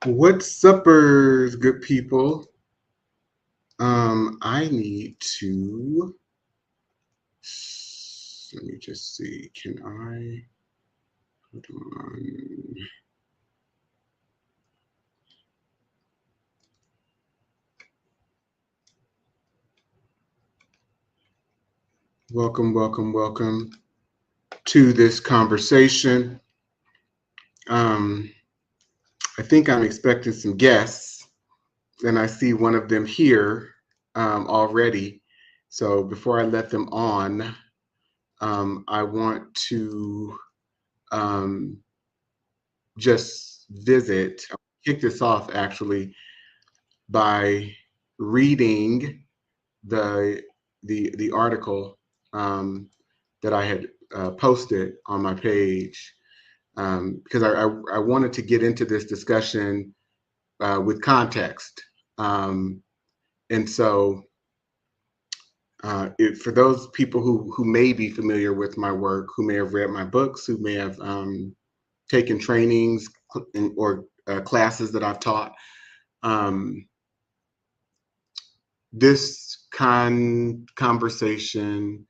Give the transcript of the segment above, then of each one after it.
What's suppers, good people? I need to, let me just see, hold on. Welcome to this conversation. Um, I think I'm expecting some guests, and I see one of them here already. So before I let them on, I want to um, just kick this off actually by reading the the article that I had posted on my page because I wanted to get into this discussion with context. Um, and so for those people who may be familiar with my work, who may have read my books, who may have taken trainings or classes that I've taught, um, this conversation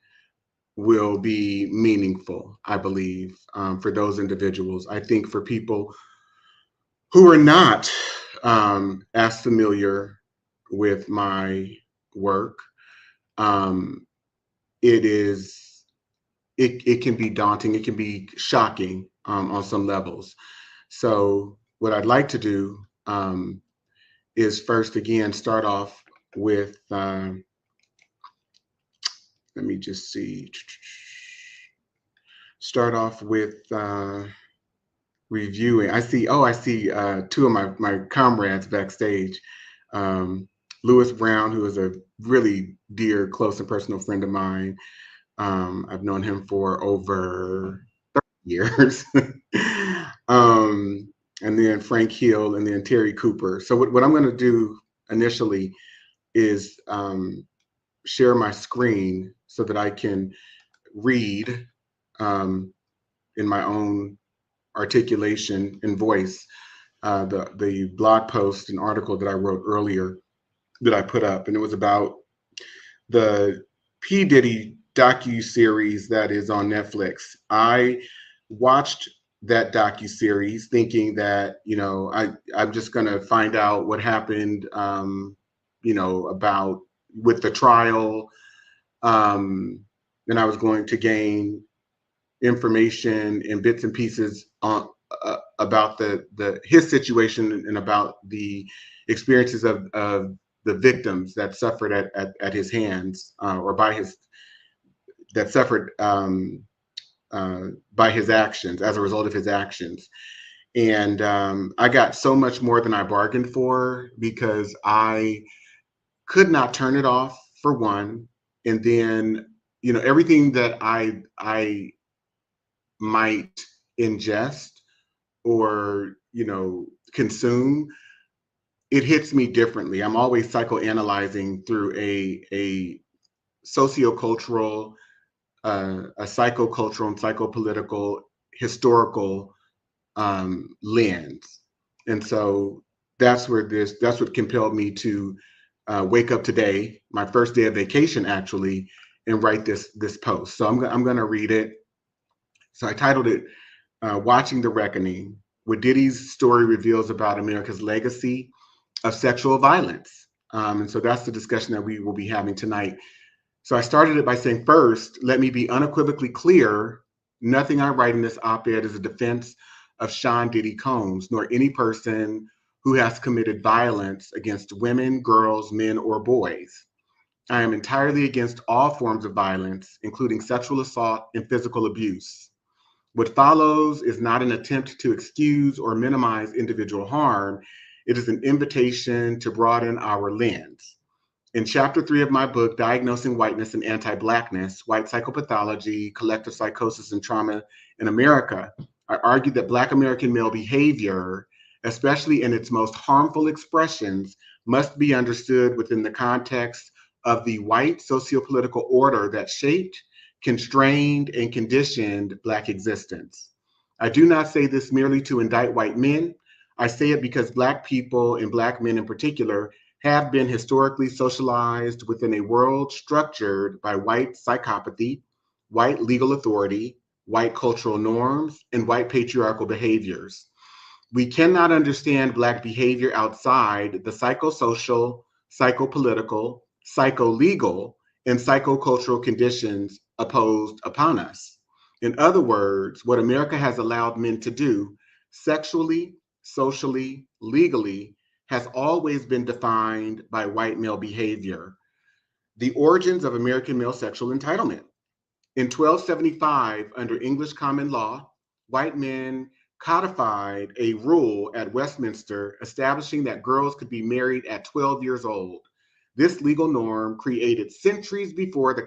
will be meaningful, I believe, for those individuals. I think for people who are not as familiar with my work, um, it can be daunting, it can be shocking on some levels. So what I'd like to do is first again start off with let me just see. Start off with reviewing. I see two of my comrades backstage. Lewis Brown, who is a really dear, close, and personal friend of mine. I've known him for over 30 years. And then Frank Hill and then Terry Cooper. So what I'm going to do initially is share my screen so that I can read in my own articulation and voice the blog post and article that I wrote earlier that I put up, and it was about the P Diddy docuseries that is on Netflix. I watched that docuseries thinking that I'm just going to find out what happened about with the trial, and I was going to gain information and bits and pieces on about his situation and about the experiences of the victims that suffered at his hands or by his that suffered by his actions as a result of his actions. And I got so much more than I bargained for because I could not turn it off for one, and then everything that I might ingest or consume, it hits me differently. I'm always psychoanalyzing through a sociocultural, a psychocultural and psychopolitical historical lens. And so that's what compelled me to wake up today, my first day of vacation actually, and write this post. So I'm going to read it. So I titled it Watching the Reckoning, what Diddy's story reveals about America's legacy of sexual violence. And so that's the discussion that we will be having tonight. So I started it by saying, first, let me be unequivocally clear, nothing I write in this op-ed is a defense of Sean Diddy Combs, nor any person who has committed violence against women, girls, men, or boys. I am entirely against all forms of violence, including sexual assault and physical abuse. What follows is not an attempt to excuse or minimize individual harm. It is an invitation to broaden our lens. In chapter 3 of my book, Diagnosing Whiteness and Anti-Blackness, White Psychopathology, Collective Psychosis and Trauma in America, I argued that Black American male behavior, especially in its most harmful expressions, must be understood within the context of the white sociopolitical order that shaped, constrained, and conditioned Black existence. I do not say this merely to indict white men. I say it because Black people and Black men in particular have been historically socialized within a world structured by white psychopathy, white legal authority, white cultural norms, and white patriarchal behaviors. We cannot understand Black behavior outside the psychosocial, psychopolitical, psycholegal, and psychocultural conditions imposed upon us. In other words, what America has allowed men to do sexually, socially, legally, has always been defined by white male behavior. The origins of American male sexual entitlement. In 1275, under English common law, white men codified a rule at Westminster establishing that girls could be married at 12 years old. This legal norm, created centuries before the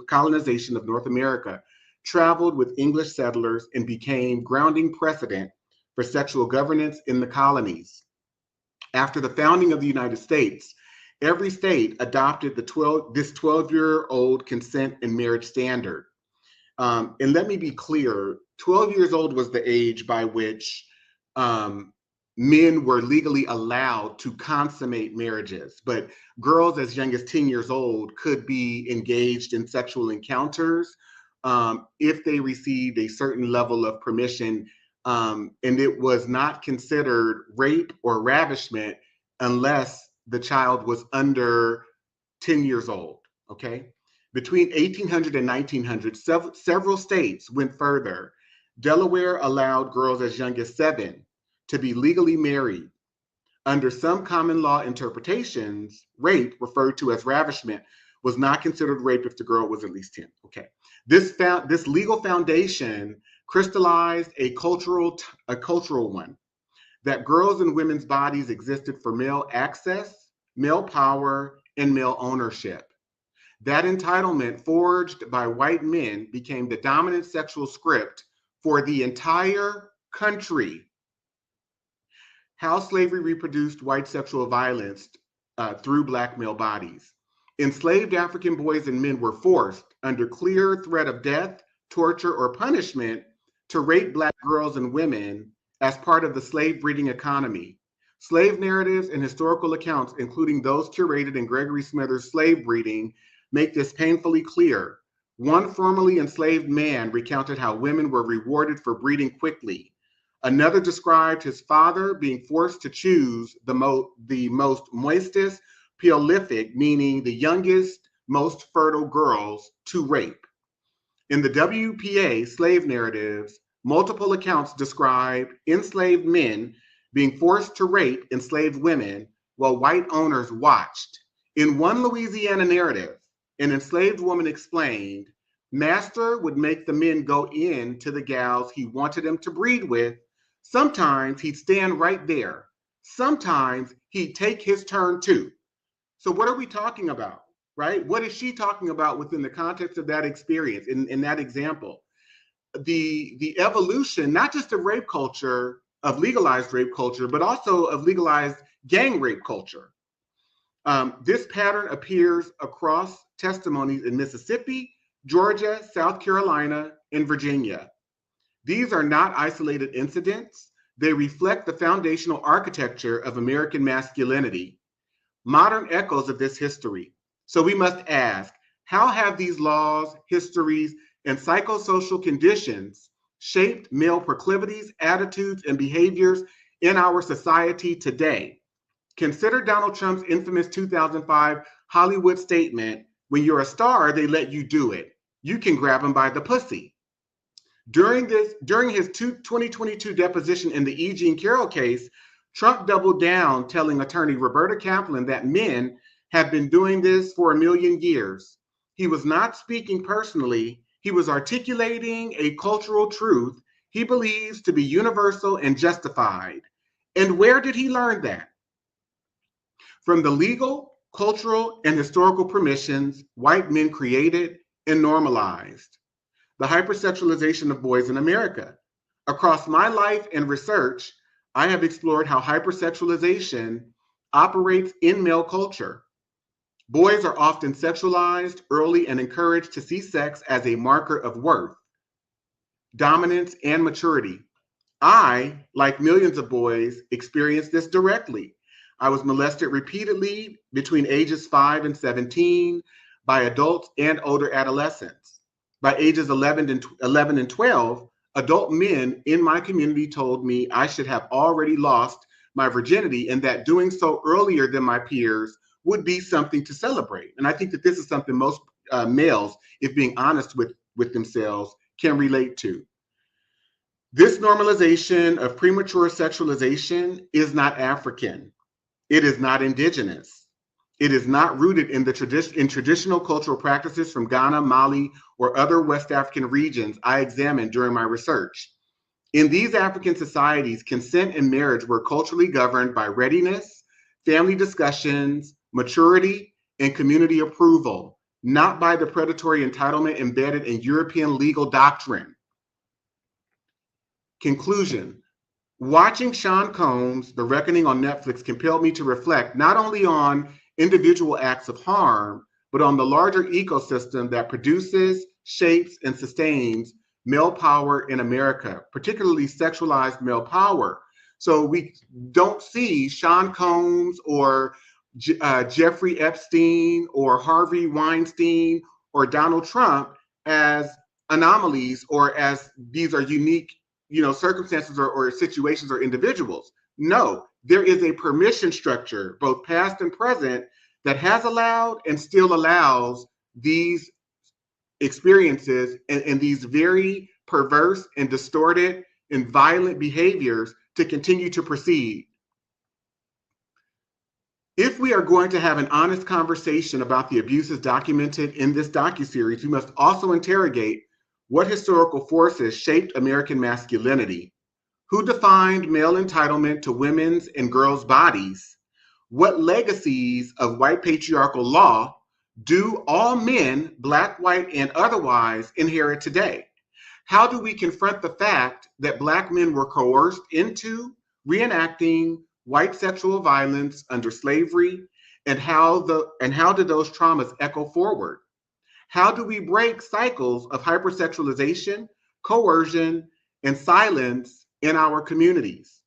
colonization of North America, traveled with English settlers and became grounding precedent for sexual governance in the colonies. After the founding of the United States, every state adopted this 12-year-old consent and marriage standard. And let me be clear, 12 years old was the age by which men were legally allowed to consummate marriages, but girls as young as 10 years old could be engaged in sexual encounters if they received a certain level of permission, and it was not considered rape or ravishment unless the child was under 10 years old, okay? Between 1800 and 1900, several states went further. Delaware allowed girls as young as 7 to be legally married. Under some common law interpretations, rape, referred to as ravishment, was not considered rape if the girl was at least 10. Okay. This legal foundation crystallized a cultural one, that girls and women's bodies existed for male access, male power, and male ownership. That entitlement, forged by white men, became the dominant sexual script for the entire country. How slavery reproduced white sexual violence through Black male bodies. Enslaved African boys and men were forced, under clear threat of death, torture, or punishment, to rape Black girls and women as part of the slave breeding economy. Slave narratives and historical accounts, including those curated in Gregory Smithers' Slave Breeding, make this painfully clear. One formerly enslaved man recounted how women were rewarded for breeding quickly. Another described his father being forced to choose the most moistest, prolific, meaning the youngest, most fertile girls to rape. In the WPA slave narratives, multiple accounts describe enslaved men being forced to rape enslaved women while white owners watched. In one Louisiana narrative, an enslaved woman explained, master would make the men go in to the gals he wanted them to breed with. Sometimes he'd stand right there. Sometimes he'd take his turn too. So what are we talking about, right? What is she talking about within the context of that experience, in that example? The evolution, not just of rape culture, of legalized rape culture, but also of legalized gang rape culture. This pattern appears across testimonies in Mississippi, Georgia, South Carolina, and Virginia. These are not isolated incidents. They reflect the foundational architecture of American masculinity, modern echoes of this history. So we must ask, how have these laws, histories, and psychosocial conditions shaped male proclivities, attitudes, and behaviors in our society today? Consider Donald Trump's infamous 2005 Hollywood statement, when you're a star, they let you do it. You can grab them by the pussy. During his 2022 deposition in the E. Jean Carroll case, Trump doubled down, telling attorney Roberta Kaplan that men have been doing this for a million years. He was not speaking personally. He was articulating a cultural truth he believes to be universal and justified. And where did he learn that? From the legal, cultural, and historical permissions white men created and normalized. The hypersexualization of boys in America. Across my life and research, I have explored how hypersexualization operates in male culture. Boys are often sexualized early and encouraged to see sex as a marker of worth, dominance, and maturity. I, like millions of boys, experienced this directly. I was molested repeatedly between ages 5 and 17 by adults and older adolescents. By ages 11 and 12, adult men in my community told me I should have already lost my virginity and that doing so earlier than my peers would be something to celebrate. And I think that this is something most males, if being honest with themselves, can relate to. This normalization of premature sexualization is not African. It is not indigenous. It is not rooted in traditional cultural practices from Ghana, Mali, or other West African regions I examined during my research. In these African societies, consent and marriage were culturally governed by readiness, family discussions, maturity, and community approval, not by the predatory entitlement embedded in European legal doctrine. Conclusion. Watching Sean Combs' The Reckoning on Netflix compelled me to reflect not only on individual acts of harm, but on the larger ecosystem that produces, shapes, and sustains male power in America, particularly sexualized male power. So we don't see Sean Combs or Jeffrey Epstein or Harvey Weinstein or Donald Trump as anomalies or as these are unique, circumstances or situations or individuals. No, there is a permission structure, both past and present, that has allowed and still allows these experiences and these very perverse and distorted and violent behaviors to continue to proceed. If we are going to have an honest conversation about the abuses documented in this docuseries, we must also interrogate what historical forces shaped American masculinity, who defined male entitlement to women's and girls' bodies, what legacies of white patriarchal law do all men, Black, white, and otherwise, inherit today? How do we confront the fact that Black men were coerced into reenacting white sexual violence under slavery, and how did those traumas echo forward? How do we break cycles of hypersexualization, coercion, and silence in our communities?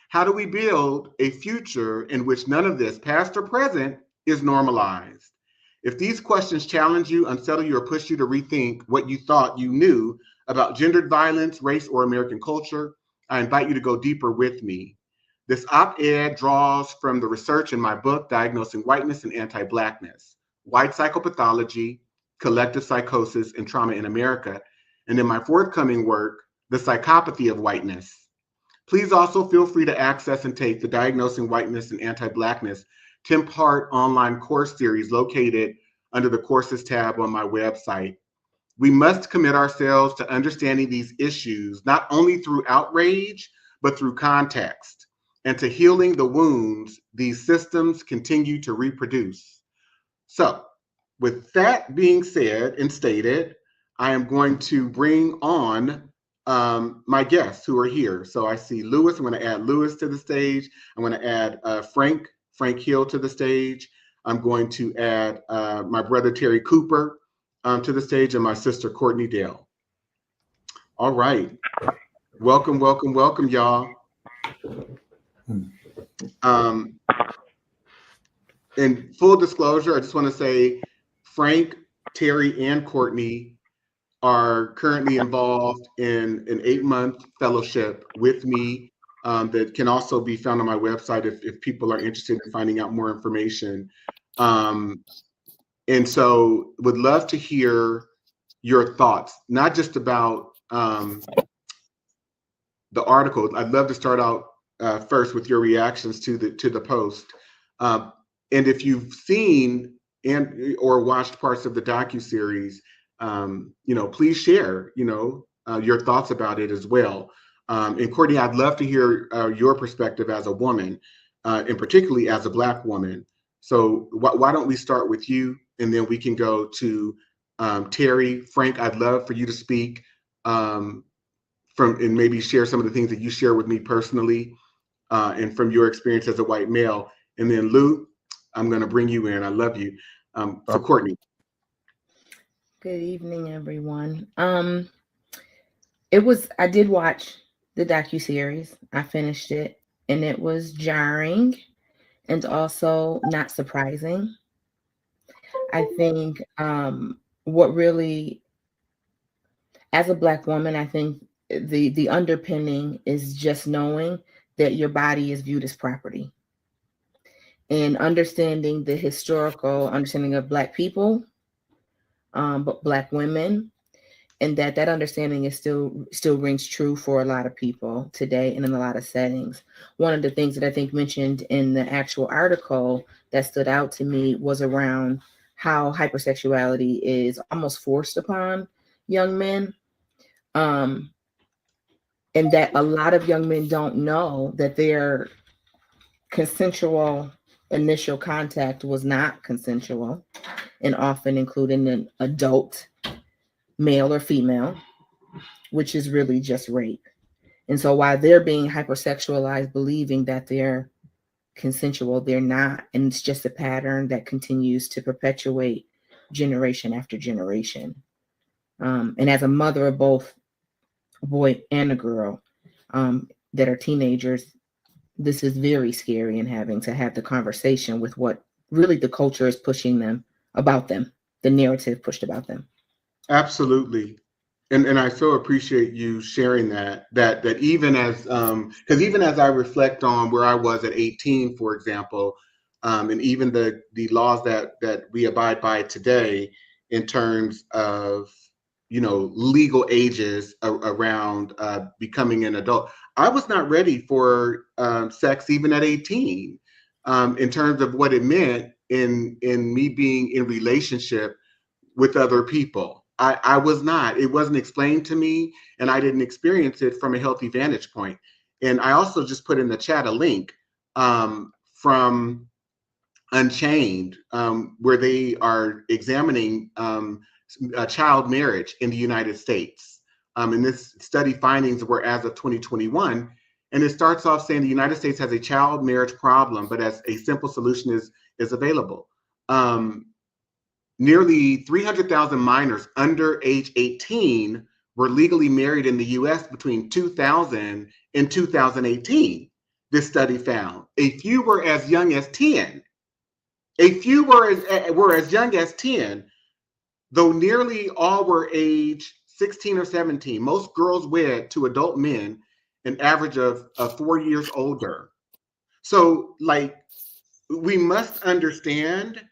How do we build a future in which none of this, past or present, is normalized? If these questions challenge you, unsettle you, or push you to rethink what you thought you knew about gendered violence, race, or American culture, I invite you to go deeper with me. This op-ed draws from the research in my book, Diagnosing Whiteness and Anti-Blackness, White Psychopathology, Collective Psychosis, and Trauma in America, and in my forthcoming work, The Psychopathy of Whiteness. Please also feel free to access and take the Diagnosing Whiteness and Anti-Blackness 10-part online course series located under the Courses tab on my website. We must commit ourselves to understanding these issues, not only through outrage, but through context, and to healing the wounds these systems continue to reproduce. So, with that being said and stated, I am going to bring on my guests who are here. So I see Lewis. I'm going to add Lewis to the stage. I'm going to add Frank Hill to the stage. I'm going to add my brother Terry Cooper to the stage, and my sister Courtney Dale. All right. Welcome, welcome, welcome, y'all. In full disclosure, I just want to say Frank, Terry, and Courtney are currently involved in an 8-month fellowship with me that can also be found on my website if people are interested in finding out more information. And so would love to hear your thoughts, not just about the article. I'd love to start out first with your reactions to the post. And if you've seen or watched parts of the docuseries, please share, your thoughts about it as well. And Courtney, I'd love to hear your perspective as a woman, and particularly as a Black woman. So why don't we start with you, and then we can go to Terry. Frank, I'd love for you to speak and maybe share some of the things that you share with me personally and from your experience as a white male. And then Lou, I'm going to bring you in. I love you. So Courtney. Good evening, everyone. I did watch The docuseries. I finished it, and it was jarring and also not surprising. I think what really, as a Black woman, I think the underpinning is just knowing that your body is viewed as property, and understanding the historical understanding of Black people, but Black women, and that understanding is still rings true for a lot of people today and in a lot of settings. One of the things that I think mentioned in the actual article that stood out to me was around how hypersexuality is almost forced upon young men, um, and that a lot of young men don't know that their consensual initial contact was not consensual, and often including an adult male or female, which is really just rape. And so while they're being hypersexualized, believing that they're consensual, they're not. And it's just a pattern that continues to perpetuate generation after generation. And as a mother of both a boy and a girl that are teenagers, this is very scary, and having to have the conversation with what really the culture is pushing them about them, the narrative pushed about them. Absolutely. And I so appreciate you sharing that even as because even as I reflect on where I was at 18, for example, and even the laws that we abide by today in terms of legal ages around becoming an adult, I was not ready for sex even at 18, in terms of what it meant in me being in relationship with other people. I was not. It wasn't explained to me, and I didn't experience it from a healthy vantage point. And I also just put in the chat a link from Unchained, where they are examining child marriage in the United States. And this study findings were as of 2021. And it starts off saying the United States has a child marriage problem, but as a simple solution is available. Nearly 300,000 minors under age 18 were legally married in the US between 2000 and 2018, this study found. A few were as young as 10. A few were as young as 10, though nearly all were age 16 or 17. Most girls wed to adult men, an average of 4 years older. So, like, we must understand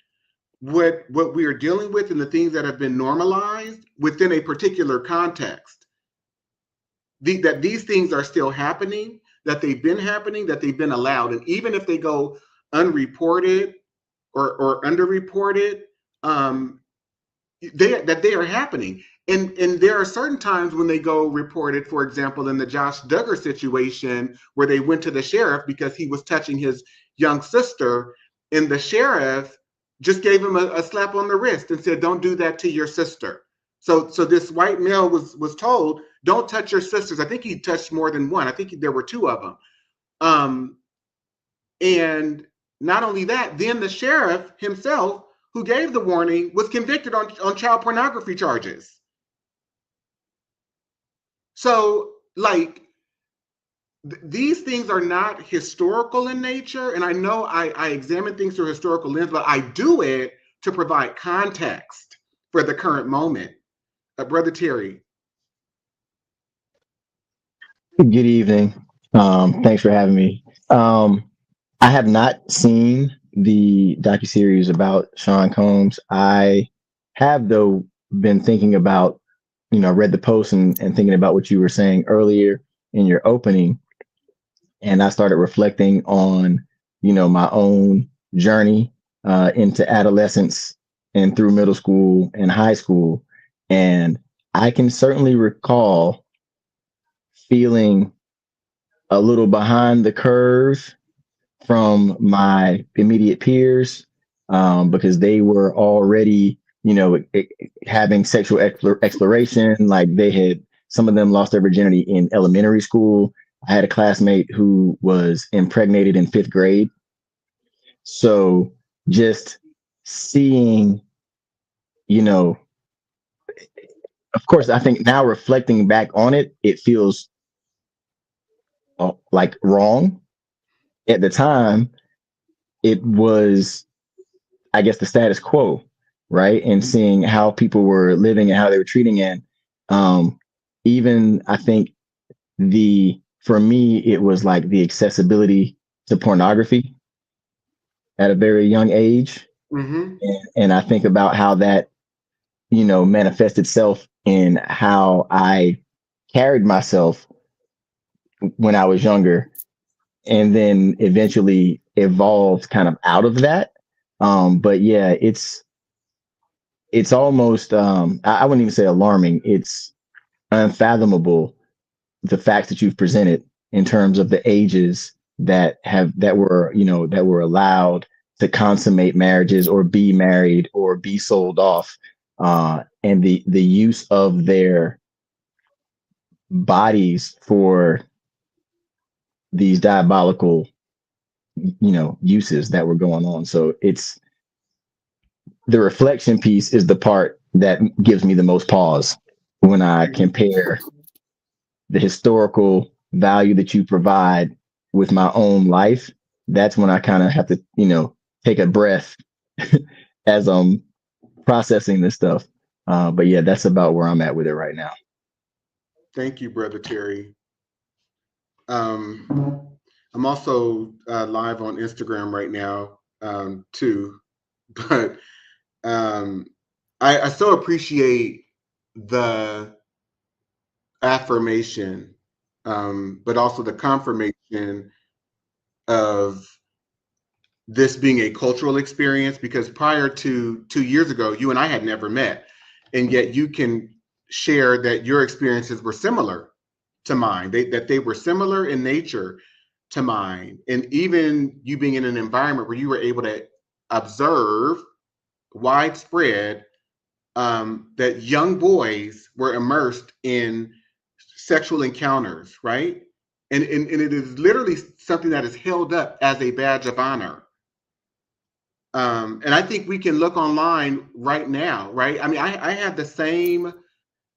what we are dealing with and the things that have been normalized within a particular context. That these things are still happening, that they've been happening, that they've been allowed, and even if they go unreported or underreported, um, they are happening. And there are certain times when they go reported, for example, in the Josh Duggar situation, where they went to the sheriff because he was touching his young sister, and the sheriff just gave him a slap on the wrist and said, "Don't do that to your sister." So this white male was told, "Don't touch your sisters." I think he touched more than one. I think there were two of them. Um, and not only that, then the sheriff himself, who gave the warning, was convicted on child pornography charges. So, like, these things are not historical in nature. And I know I examine things through a historical lens, but I do it to provide context for the current moment. Brother Terry. Good evening. Thanks for having me. I have not seen the docuseries about Sean Combs. I have, though, been thinking about, read the post and thinking about what you were saying earlier in your opening. And I started reflecting on, my own journey into adolescence and through middle school and high school. And I can certainly recall feeling a little behind the curve from my immediate peers, because they were already, having sexual exploration. Like, some of them lost their virginity in elementary school. I had a classmate who was impregnated in fifth grade. So just seeing, you know, of course, I think now reflecting back on it, it feels like wrong. At the time, it was, I guess, the status quo, right? And seeing how people were living and how they were treating it. Um, even I think for me, it was like the accessibility to pornography at a very young age. Mm-hmm. And I think about how that, manifests itself in how I carried myself when I was younger, and then eventually evolved kind of out of that. But yeah, it's almost I wouldn't even say alarming. It's unfathomable the facts that you've presented in terms of the ages that were allowed to consummate marriages or be married or be sold off, and the use of their bodies for these diabolical uses that were going on. So it's the reflection piece is the part that gives me the most pause when I compare the historical value that you provide with my own life. That's when I kind of have to, take a breath as I'm processing this stuff. But yeah, that's about where I'm at with it right now. Thank you, Brother Terry. I'm also live on Instagram right now, too. But I so appreciate the affirmation, but also the confirmation of this being a cultural experience, because prior to 2 years ago, you and I had never met, and yet you can share that your experiences were similar to mine, that they were similar in nature to mine. And even you being in an environment where you were able to observe widespread, that young boys were immersed in sexual encounters, right? And it is literally something that is held up as a badge of honor. And I think we can look online right now, right? I mean, I had the same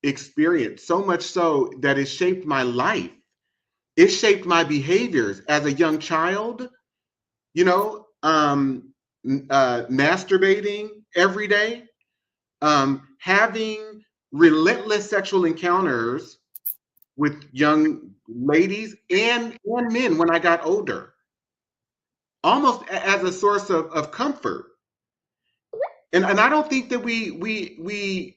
experience, so much so that it shaped my life. It shaped my behaviors as a young child, masturbating every day, having relentless sexual encounters with young ladies and men when I got older, almost as a source of comfort. And I don't think that we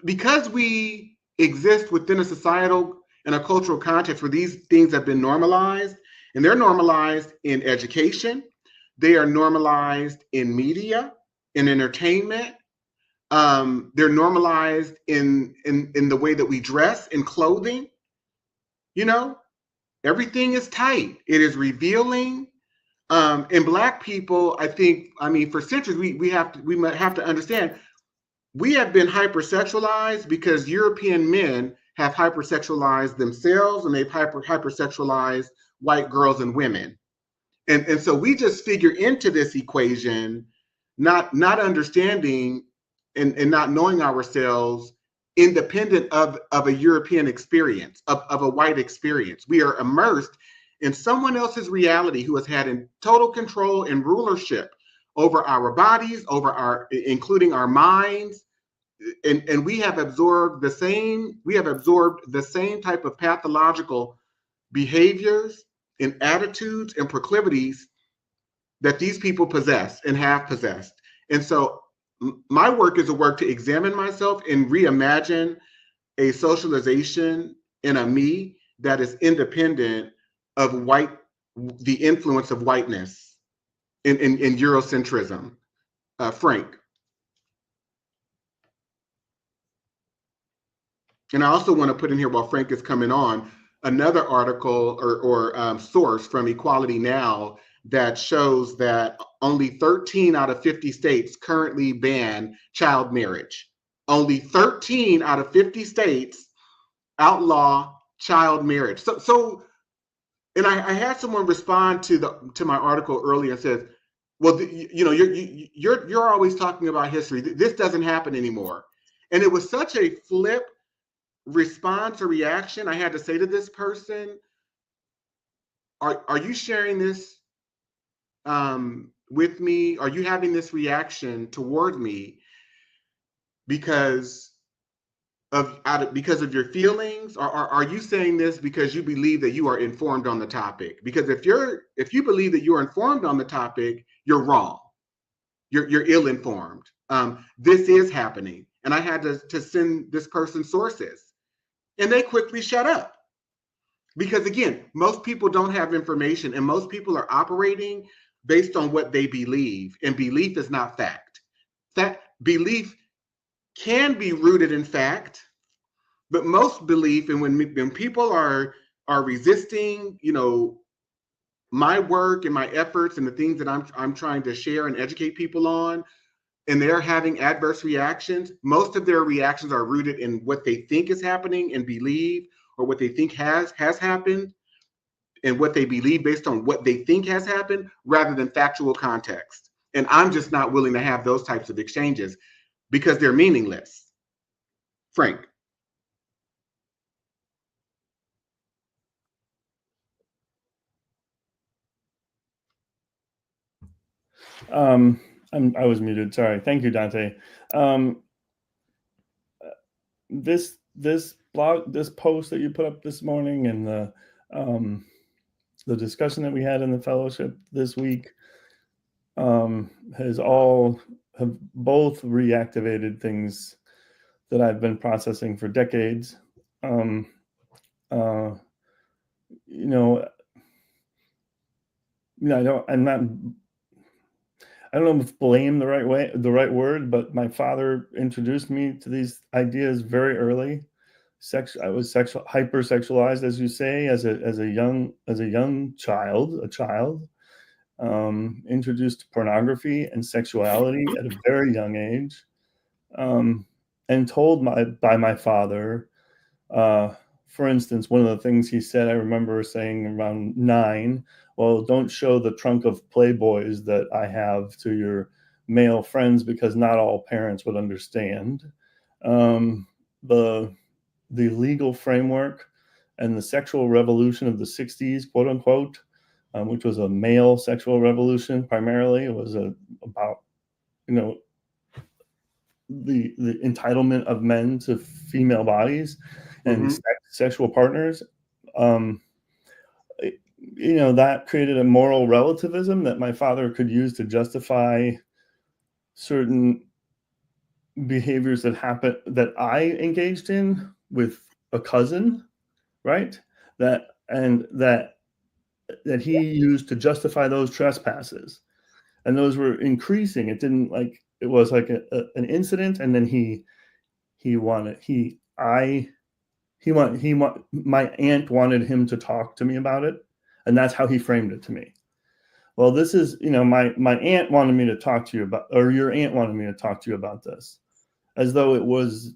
because we exist within a societal and a cultural context where these things have been normalized, and they're normalized in education, they are normalized in media, in entertainment, they're normalized in the way that we dress, in clothing. You know, everything is tight. It is revealing. And Black people, I mean, for centuries, we might have to understand, we have been hypersexualized because European men have hypersexualized themselves, and they've hypersexualized white girls and women. And so we just figure into this equation, not understanding and not knowing ourselves independent of a European experience, of a white experience. We are immersed in someone else's reality who has had in total control and rulership over our bodies, including our minds. And we have absorbed the same type of pathological behaviors and attitudes and proclivities that these people possess and have possessed. And so my work is a work to examine myself and reimagine a socialization in a me that is independent of the influence of whiteness in Eurocentrism. Frank. And I also want to put in here, while Frank is coming on, another article or source from Equality Now that shows that only 13 out of 50 states currently ban child marriage. Only 13 out of 50 states outlaw child marriage. So and I had someone respond to my article earlier and says, well, you're always talking about history. This doesn't happen anymore. And it was such a flip response or reaction I had to say to this person, are you sharing this with me? Are you having this reaction toward me because because of your feelings, or are you saying this because you believe that you are informed on the topic? Because if you believe that you are informed on the topic, you're wrong. You're ill-informed. This is happening, and I had to send this person sources, and they quickly shut up. Because again, most people don't have information, and most people are operating based on what they believe, and belief is not fact. That belief can be rooted in fact, but most belief, and when people are resisting, my work and my efforts and the things that I'm trying to share and educate people on, and they're having adverse reactions, most of their reactions are rooted in what they think is happening and believe, or what they think has happened, and what they believe based on what they think has happened, rather than factual context. And I'm just not willing to have those types of exchanges because they're meaningless. Frank. I was muted. Sorry. Thank you, Dante. This post that you put up this morning, and the discussion that we had in the fellowship this week have both reactivated things that I've been processing for decades. I don't know if blame the right word, but my father introduced me to these ideas very early. I was hypersexualized, as you say, as a young child, introduced to pornography and sexuality at a very young age, and told by my father. For instance, one of the things he said, I remember saying around 9, well, don't show the trunk of Playboys that I have to your male friends, because not all parents would understand. The legal framework and the sexual revolution of the 60s, quote unquote, which was a male sexual revolution primarily. It was about, the entitlement of men to female bodies and sexual partners. That created a moral relativism that my father could use to justify certain behaviors that I engaged in with a cousin, right? That he used to justify those trespasses, and those were increasing. It didn't it was like an incident, and then my aunt wanted him to talk to me about it, and that's how he framed it to me. Well, this is, my aunt wanted me to talk to you about, or your aunt wanted me to talk to you about this, as though it was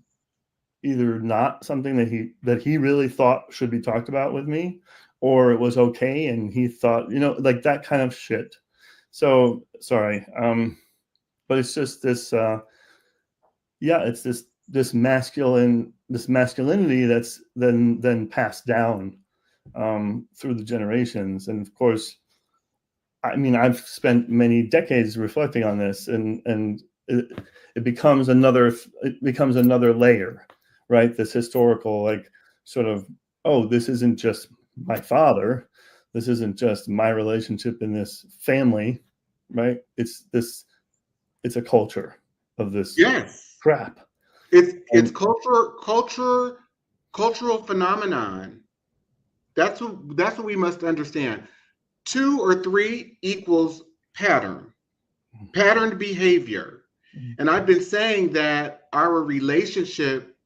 either not something that he really thought should be talked about with me, or it was okay and he thought, that kind of shit. So sorry, but it's just this, it's this masculinity that's then passed down through the generations. And of course, I've spent many decades reflecting on this, and it becomes another layer, right? This historical, sort of, oh, this isn't just my father, this isn't just my relationship in this family, right? It's a culture of this crap. It's cultural phenomenon. That's what we must understand. 2 or 3 equals patterned behavior. And I've been saying that our relationship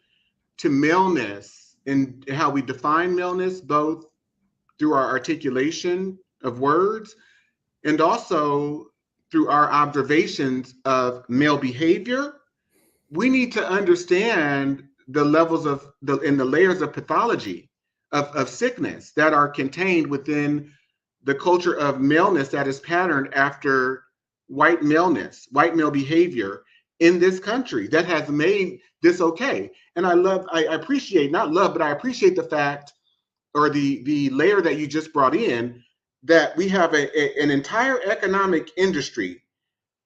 to maleness and how we define maleness, both through our articulation of words and also through our observations of male behavior, we need to understand the levels and the layers of pathology, of sickness that are contained within the culture of maleness that is patterned after white maleness, white male behavior in this country that has made this okay. And I appreciate the fact, or the layer that you just brought in, that we have an entire economic industry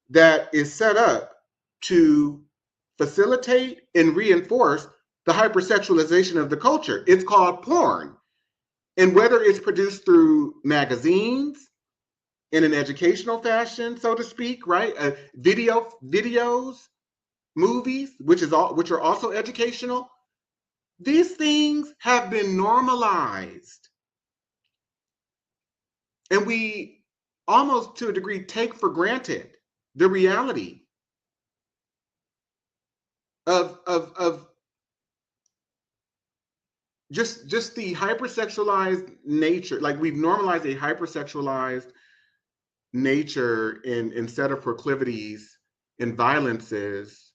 that is set up to facilitate and reinforce the hypersexualization of the culture. It's called porn. And whether it's produced through magazines in an educational fashion, so to speak, right? Videos, movies, which are also educational. These things have been normalized. And we almost to a degree take for granted the reality of just the hypersexualized nature. Like we've normalized a hypersexualized nature in set of proclivities and violences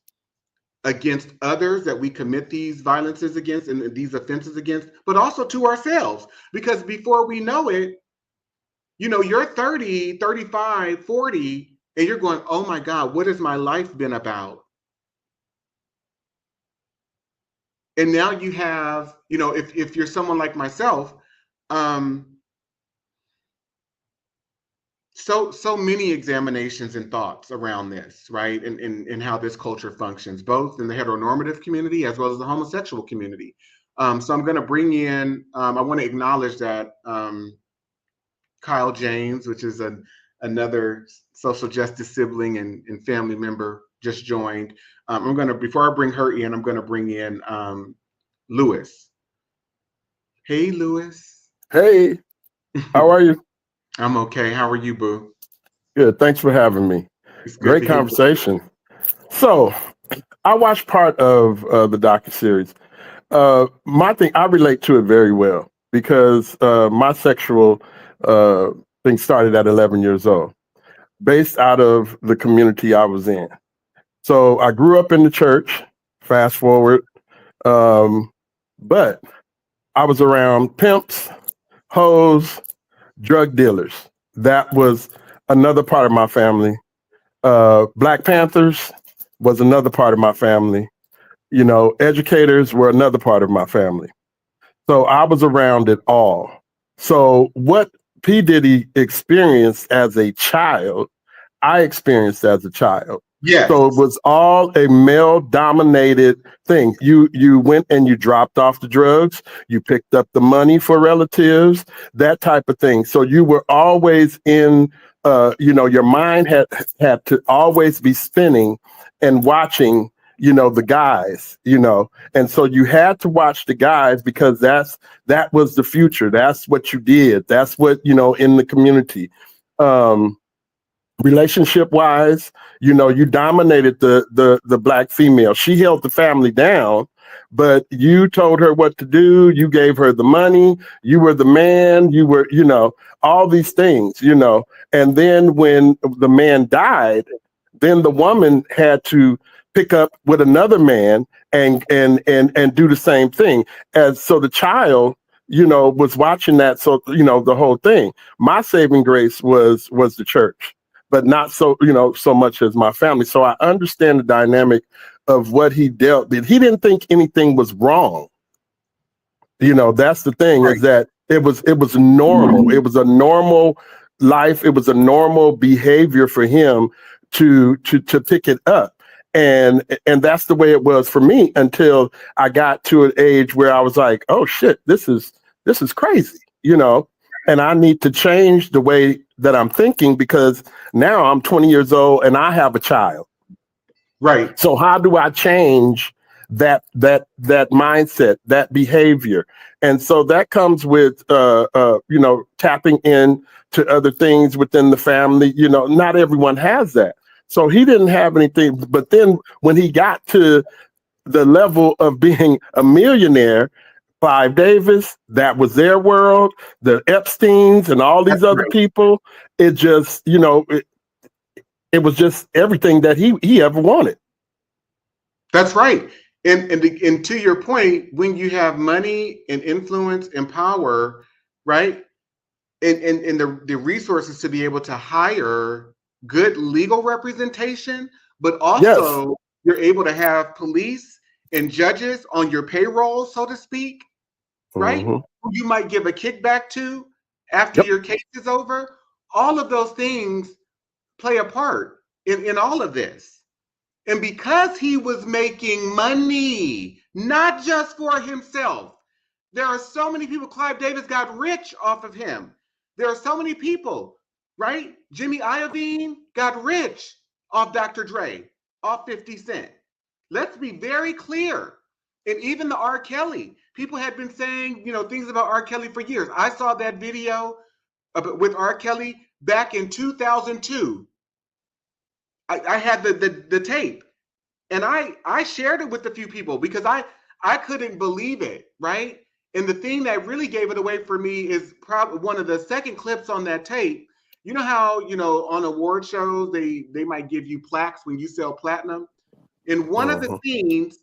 against others that we commit these violences against and these offenses against, but also to ourselves. Because before we know it, you're 30, 35, 40, and you're going, oh my God, what has my life been about? And now you have, if you're someone like myself, so many examinations and thoughts around this, right? And how this culture functions, both in the heteronormative community as well as the homosexual community. So I'm going to bring in, I want to acknowledge that Kyle James, which is another social justice sibling and family member, just joined. Before I bring her in, I'm going to bring in Lewis. Hey, Lewis. Hey, how are you? I'm okay. How are you, boo? Good. Thanks for having me. It's good Great to hear you. conversation. So, I watched part of the docuseries. My thing, I relate to it very well because my sexual thing started at 11 years old, based out of the community I was in. So I grew up in the church. Fast forward, but I was around pimps, hoes, drug dealers. That was another part of my family. Black Panthers was another part of my family. Educators were another part of my family. So I was around it all. So what P. Diddy experienced as a child, I experienced as a child. Yes. So it was all a male-dominated thing. You went and you dropped off the drugs, you picked up the money for relatives, that type of thing. So you were always in, your mind had to always be spinning and watching, the guys, and so you had to watch the guys because that was the future. That's what you did. That's what, in the community. Relationship wise, you dominated the black female. She held the family down, but you told her what to do. You gave her the money. You were the man. You were, all these things, and then when the man died, then the woman had to pick up with another man and do the same thing. And so the child, was watching that. So, the whole thing. My saving grace was the church, but not so, so much as my family. So I understand the dynamic of what he dealt with. He didn't think anything was wrong. That's the thing, right. Is that it was normal. Mm-hmm. It was a normal life. It was a normal behavior for him to pick it up. And that's the way it was for me until I got to an age where I was like, oh shit, this is crazy, and I need to change the way that I'm thinking because now I'm 20 years old and I have a child. Right. So how do I change that mindset, that behavior? And so that comes with, tapping in to other things within the family. Not everyone has that. So he didn't have anything. But then when he got to the level of being a millionaire, Clive Davis, that was their world, the Epsteins and all these other people. It just, it was just everything that he ever wanted. That's right. And to your point, when you have money and influence and power, right, and the resources to be able to hire good legal representation, but also yes. You're able to have police and judges on your payroll, so to speak, right? Mm-hmm. Who you might give a kickback to after your case is over. All of those things play a part in all of this. And because he was making money, not just for himself, there are so many people. Clive Davis got rich off of him. There are so many people, right? Jimmy Iovine got rich off Dr. Dre, off 50 Cent. Let's be very clear. And even the R. Kelly, people had been saying, things about R. Kelly for years. I saw that video with R. Kelly back in 2002. I had the tape, and I shared it with a few people because I couldn't believe it, right? And the thing that really gave it away for me is probably one of the second clips on that tape. You know how, on award shows, they might give you plaques when you sell platinum? In one of the scenes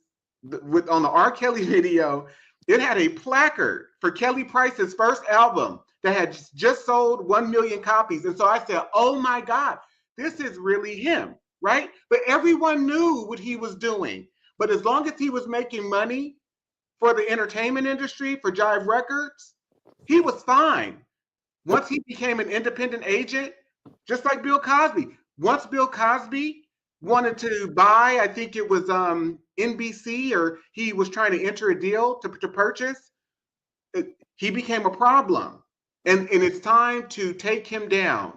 on the R. Kelly video, it had a placard for Kelly Price's first album that had just sold 1 million copies. And so I said, oh my God, this is really him, right? But everyone knew what he was doing. But as long as he was making money for the entertainment industry, for Jive Records, he was fine. Once he became an independent agent, just like Bill Cosby. Once Bill Cosby wanted to buy, I think it was NBC, or he was trying to enter a deal to purchase, he became a problem. And it's time to take him down.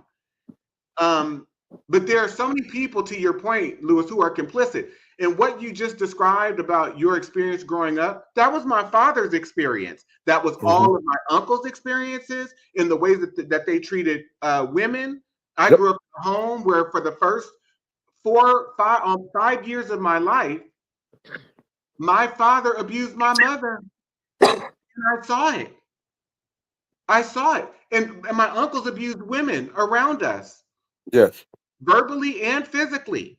But there are so many people, to your point, Lewis, who are complicit. And what you just described about your experience growing up, that was my father's experience. That was all of my uncle's experiences in the ways that they treated women. I grew up in a home where for the first 5 years of my life, my father abused my mother. And I saw it. And my uncles abused women around us. Yes. Verbally and physically.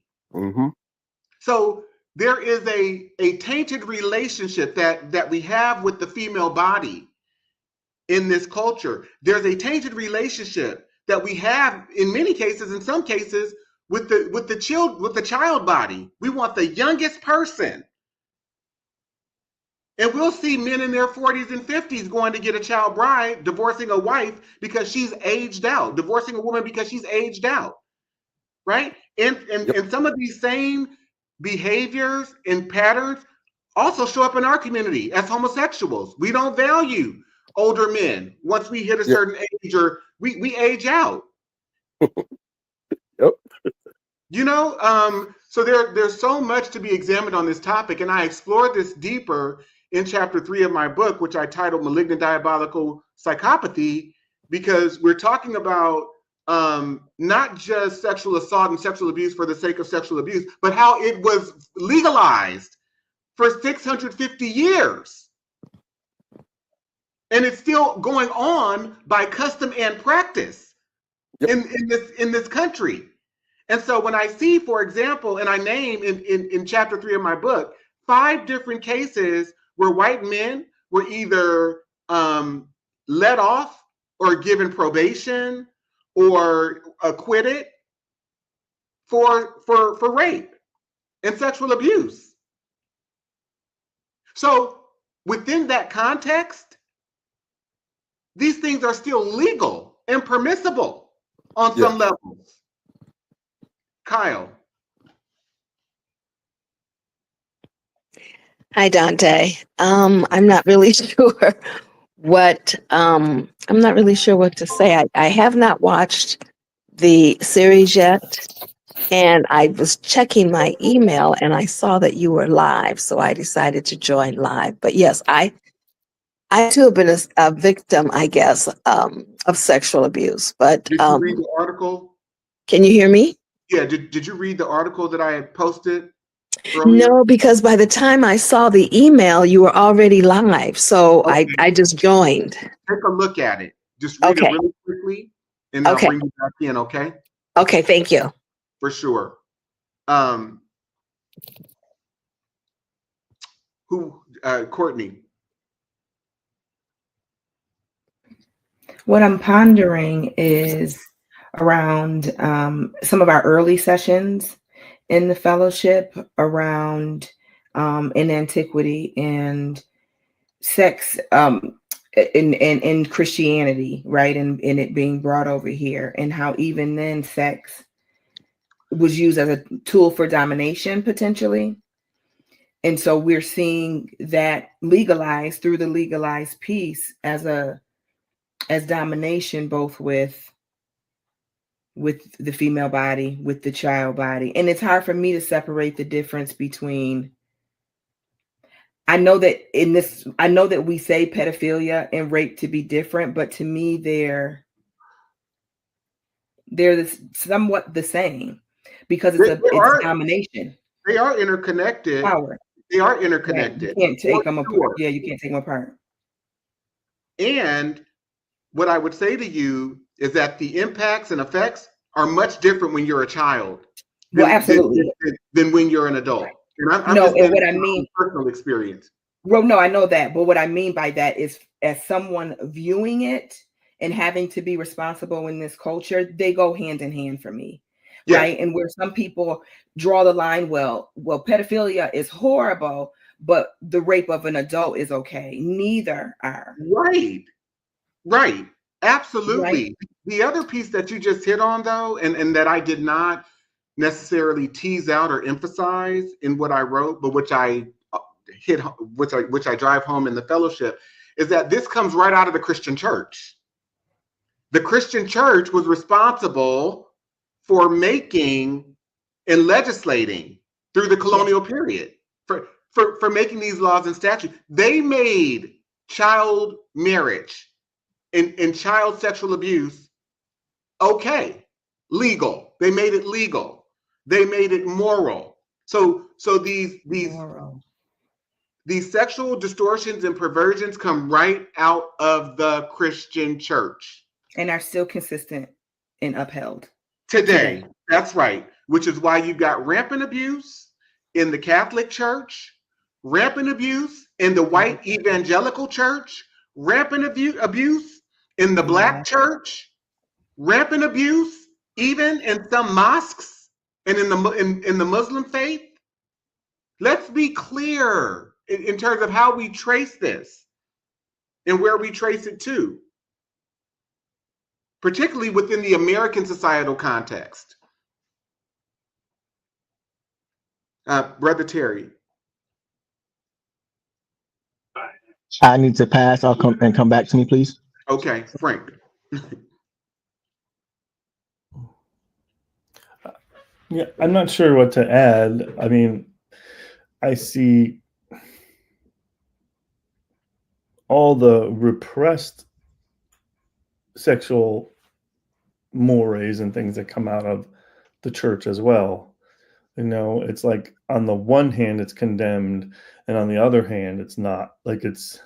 So there is a tainted relationship that we have with the female body in this culture. There's a tainted relationship that we have in many cases, in some cases, with the child body. We want the youngest person. And we'll see men in their 40s and 50s going to get a child bride, divorcing a wife because she's aged out, divorcing a woman because she's aged out. Right? And some of these same behaviors and patterns also show up in our community as homosexuals. We don't value older men once we hit a certain age, or we age out. So there's so much to be examined on this topic, and I explored this deeper in chapter 3 of my book, which I titled Malignant Diabolical Psychopathy, because we're talking about not just sexual assault and sexual abuse for the sake of sexual abuse, but how it was legalized for 650 years. And it's still going on by custom and practice in this country. And so when I see, for example, and I name in chapter 3 of my book, 5 different cases where white men were either let off or given probation or acquitted for rape and sexual abuse. So within that context, these things are still legal and permissible on some levels. Kyle. Hi, Dante. I'm not really sure what to say. I have not watched the series yet, and I was checking my email and I saw that you were live, so I decided to join live. But yes, I too have been a victim, I guess, of sexual abuse. But did you read the article? Can you hear me? Yeah. Did you read the article that I had posted earlier? No, because by the time I saw the email, you were already live. So okay. I just joined. Take a look at it. Just read it really quickly, and I'll bring you back in, okay? Okay, thank you. For sure. Courtney? What I'm pondering is around some of our early sessions in the fellowship around in antiquity and sex. in Christianity, right? And it being brought over here, and how even then sex was used as a tool for domination potentially. And so we're seeing that legalized through the legalized piece as domination, both with the female body, with the child body. And it's hard for me to separate the difference between, I know that we say pedophilia and rape to be different, but to me they're somewhat the same, because it's domination. They are interconnected. Power. They are interconnected. Right. You can't take them apart. Yeah, you can't take them apart. And what I would say to you is that the impacts and effects are much different when you're a child. Well, absolutely. Than when you're an adult. And I'm no, just and what I mean, personal experience. Well, no, I know that, but what I mean by that is, as someone viewing it and having to be responsible in this culture, they go hand in hand for me. Yeah. Right. And where some people draw the line, well, pedophilia is horrible, but the rape of an adult is okay. Neither are. Right. Absolutely. Right. The other piece that you just hit on, though, and that I did not necessarily tease out or emphasize in what I wrote, but which I drive home in the fellowship, is that this comes right out of the Christian church. The Christian church was responsible for making and legislating through the colonial period for making these laws and statutes. They made child marriage and child sexual abuse okay, legal. They made it legal. They made it moral. So these sexual distortions and perversions come right out of the Christian church and are still consistent and upheld today. That's right. Which is why you got rampant abuse in the Catholic Church, rampant abuse in the white evangelical church, rampant abuse in the Black church, rampant abuse even in some mosques and in the Muslim faith. Let's be clear in terms of how we trace this and where we trace it to, particularly within the American societal context. Brother Terry. I need to pass. I'll come back to me, please. Okay, Frank. Yeah, I'm not sure what to add. I mean, I see all the repressed sexual mores and things that come out of the church as well. You know, it's like on the one hand it's condemned, and on the other hand it's not. Like, it's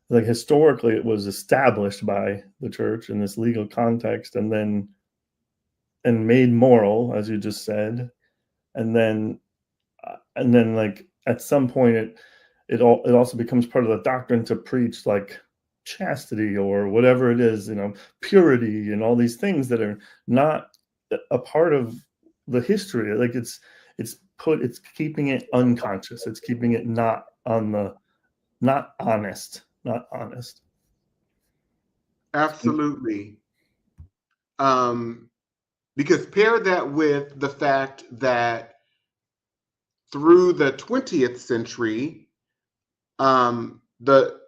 like historically it was established by the church in this legal context, and made moral, as you just said, and then like at some point it also becomes part of the doctrine to preach like chastity or whatever it is, you know, purity and all these things that are not a part of the history. Like it's keeping it unconscious. It's keeping it not honest. Absolutely. Because pair that with the fact that through the 20th century, the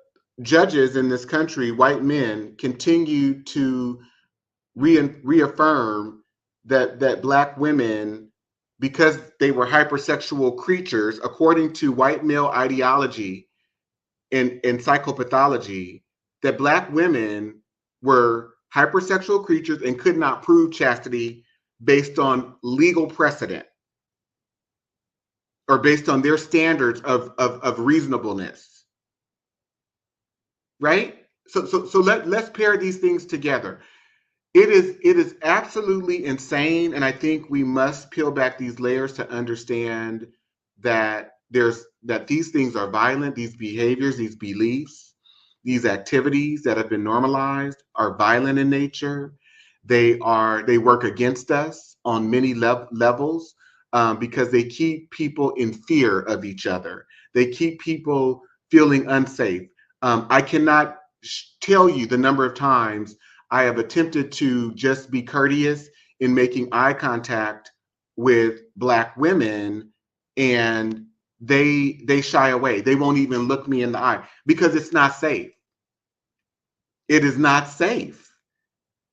judges in this country, white men, continue to reaffirm that Black women, because they were hypersexual creatures, according to white male ideology and psychopathology, that Black women were hypersexual creatures and could not prove chastity based on legal precedent or based on their standards of reasonableness, right? So let's pair these things together. It is absolutely insane, and I think we must peel back these layers to understand that these things are violent. These behaviors, these beliefs, these activities that have been normalized are violent in nature. They work against us on many levels because they keep people in fear of each other. They keep people feeling unsafe. I cannot tell you the number of times I have attempted to just be courteous in making eye contact with Black women, and they shy away. They won't even look me in the eye because it's not safe. It is not safe.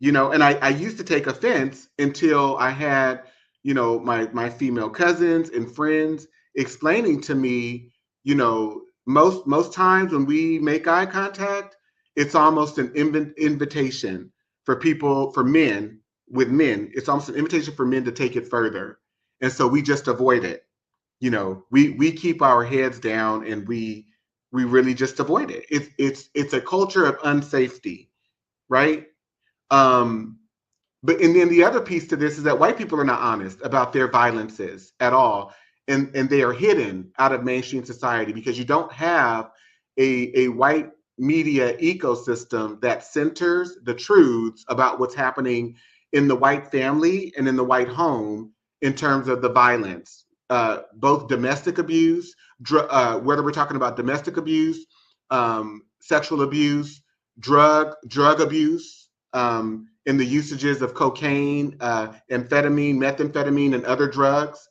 And I used to take offense until I had, my female cousins and friends explaining to me, most times when we make eye contact, it's almost an invitation for men with men. It's almost an invitation for men to take it further. And so we just avoid it. We keep our heads down, and we really just avoid it. It's a culture of unsafety, right? But and then the other piece to this is that white people are not honest about their violences at all, and they are hidden out of mainstream society because you don't have a white media ecosystem that centers the truths about what's happening in the white family and in the white home in terms of the violence, both domestic abuse, whether we're talking about domestic abuse, sexual abuse, drug abuse, in the usages of cocaine, amphetamine, methamphetamine, and other drugs.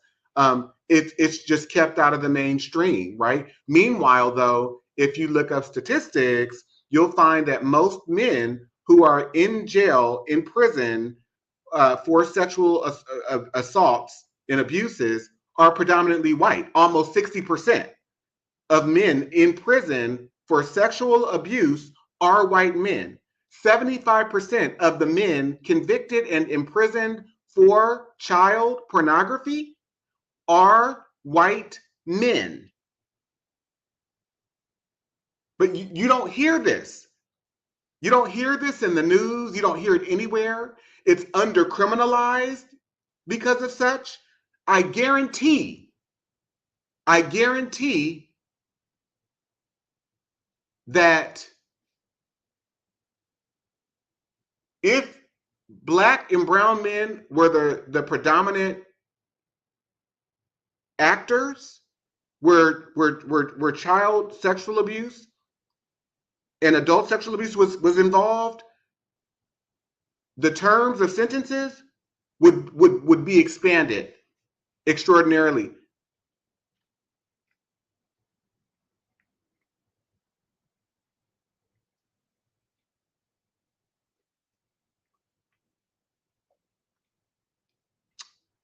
It's just kept out of the mainstream, right? Meanwhile, though, if you look up statistics, you'll find that most men who are in jail, in prison for sexual assaults and abuses are predominantly white. Almost 60% of men in prison for sexual abuse are white men. 75% of the men convicted and imprisoned for child pornography are white men. But you don't hear this. You don't hear this in the news. You don't hear it anywhere. It's undercriminalized because of such. I guarantee that if Black and brown men were the predominant actors, were child sexual abuse and adult sexual abuse was involved, the terms of sentences would be expanded extraordinarily.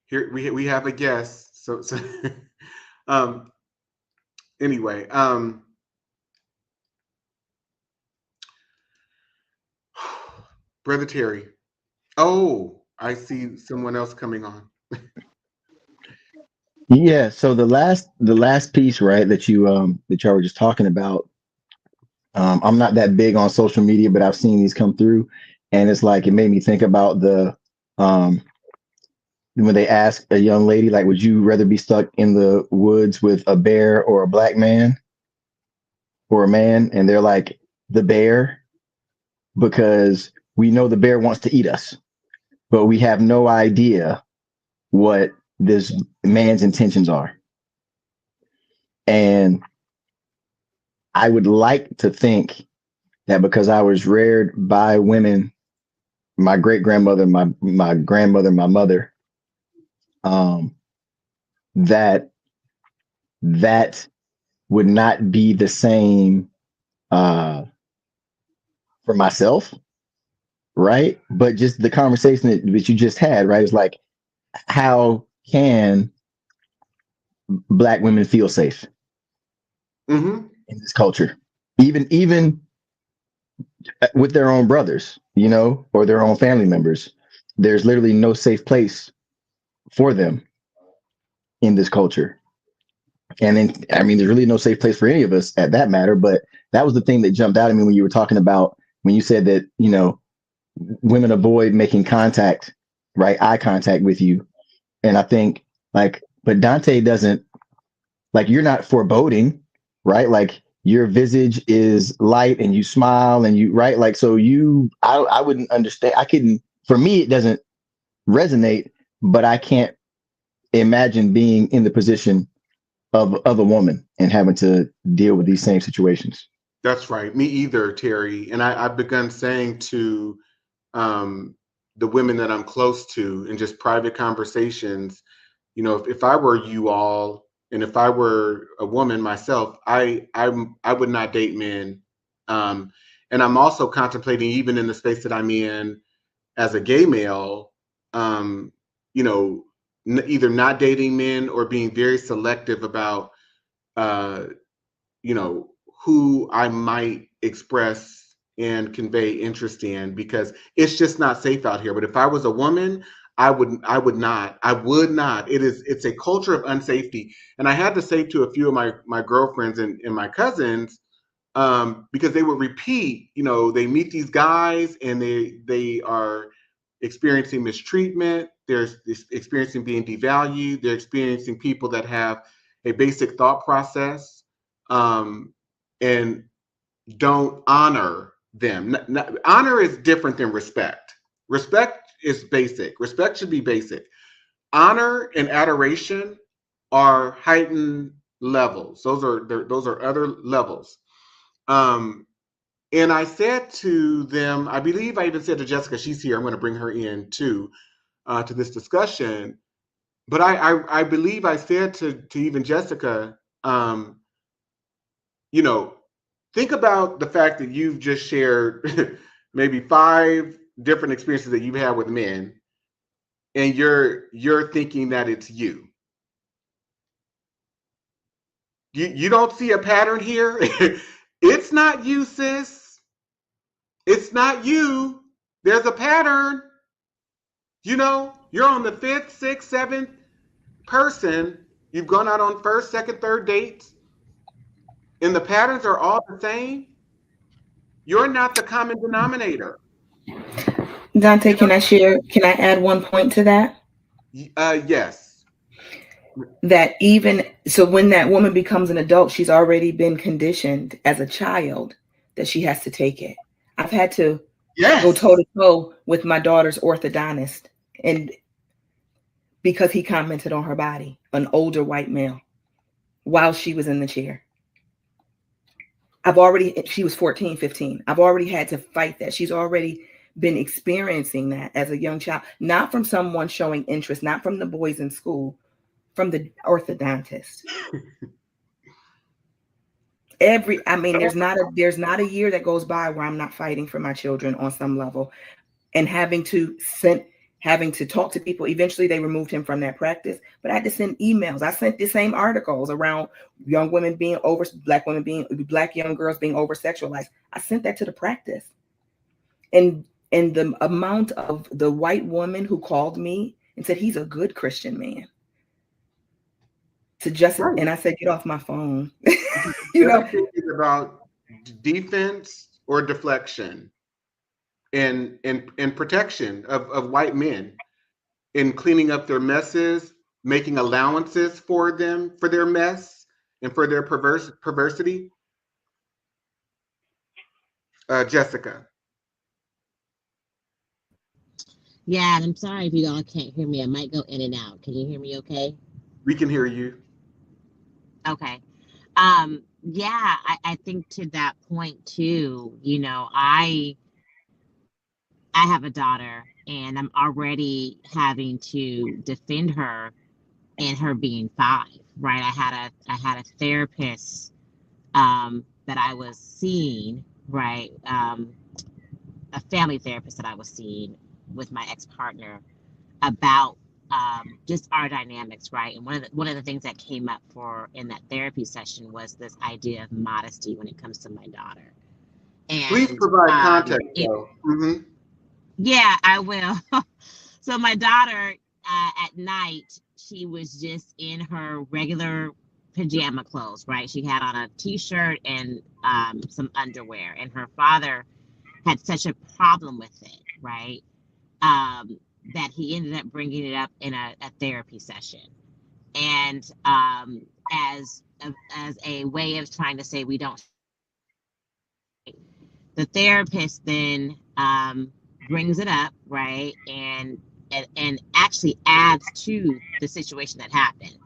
Here we have a guest. So anyway, Brother Terry. Oh, I see someone else coming on. Yeah. So the last piece, right, that y'all were just talking about. I'm not that big on social media, but I've seen these come through, and it's like it made me think about the when they ask a young lady, like, would you rather be stuck in the woods with a bear or a Black man or a man? And they're like, the bear, because we know the bear wants to eat us, but we have no idea what this man's intentions are. And I would like to think that because I was reared by women, my great grandmother, my grandmother, my mother, that would not be the same for myself, right? But just the conversation that you just had, right? It's like, how can Black women feel safe in this culture, even with their own brothers, or their own family members? There's literally no safe place for them in this culture. And then, I mean, there's really no safe place for any of us at that matter. But that was the thing that jumped out at me when you were talking about, when you said that, women avoid making contact, right? Eye contact with you. And I think, like, but Dante doesn't, like, you're not foreboding, right? Like, your visage is light and you smile and you, right? Like, so I wouldn't understand. For me, it doesn't resonate, but I can't imagine being in the position of a woman and having to deal with these same situations. That's right. Me either, Terry. And I've begun saying to the women that I'm close to in just private conversations, you know, if I were you all, and if I were a woman myself, I would not date men. Um, and I'm also contemplating, even in the space that I'm in as a gay male, um, you know, either not dating men or being very selective about, uh, you know, who I might express and convey interest in, because it's just not safe out here. But if I was a woman, I would not. It's a culture of unsafety. And I had to say to a few of my girlfriends and my cousins, because they would repeat, you know, they meet these guys and they are experiencing mistreatment, they're experiencing being devalued, they're experiencing people that have a basic thought process, and don't honor them. Honor is different than respect. Respect is basic. Respect should be basic. Honor and adoration are heightened levels. Those are other levels. Um, and I said to them, I believe I even said to Jessica, she's here. I'm going to bring her in too, to this discussion. But I believe I said to even Jessica, you know, think about the fact that you've just shared maybe 5 different experiences that you've had with men, and you're thinking that it's you. You don't see a pattern here. It's not you, sis. It's not you. There's a pattern. You know, you're on the 5th, 6th, 7th person. You've gone out on first, second, third dates, and the patterns are all the same. You're not the common denominator. Dante, can I share? Can I add one point to that? Yes. That even so, when that woman becomes an adult, she's already been conditioned as a child that she has to take it. I've had to go toe to toe with my daughter's orthodontist, and because he commented on her body, an older white male, while she was in the chair. She was 14, 15. I've already had to fight that. She's already been experiencing that as a young child, not from someone showing interest, not from the boys in school, from the orthodontist. There's not a year that goes by where I'm not fighting for my children on some level, and having to talk to people. Eventually they removed him from that practice, but I had to send emails. I sent the same articles around black young girls being over sexualized. I sent that to the practice. And the amount of the white woman who called me and said, he's a good Christian man. And I said, get off my phone. You know, it's about defense or deflection and protection of white men in cleaning up their messes, making allowances for them, for their mess and for their perversity. Jessica. Yeah, and I'm sorry if you all can't hear me. I might go in and out. Can you hear me okay? We can hear you. Okay. Yeah, I think to that point too, you know, I have a daughter and I'm already having to defend her in her being 5, right? I had a therapist that I was seeing, right? A family therapist that I was seeing with my ex-partner about just our dynamics, right? And one of the things that came up in that therapy session was this idea of modesty when it comes to my daughter. And please provide context, though. Yeah, I will. So my daughter at night, she was just in her regular pajama clothes, right? She had on a t-shirt and some underwear, and her father had such a problem with it, right? That he ended up bringing it up in a therapy session. And as a way of trying to say we don't, the therapist then brings it up, right? And actually adds to the situation that happened.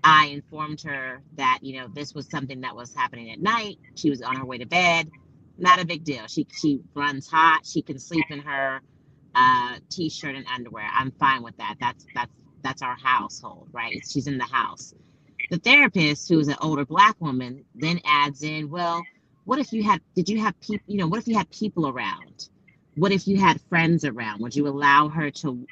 I informed her that, this was something that was happening at night. She was on her way to bed. Not a big deal. She runs hot. She can sleep in her t-shirt and underwear. I'm fine with that. That's our household, right? She's in the house. The therapist, who's an older Black woman, then adds in, well, what if did you have people, what if you had people around? What if you had friends around? Would you allow her to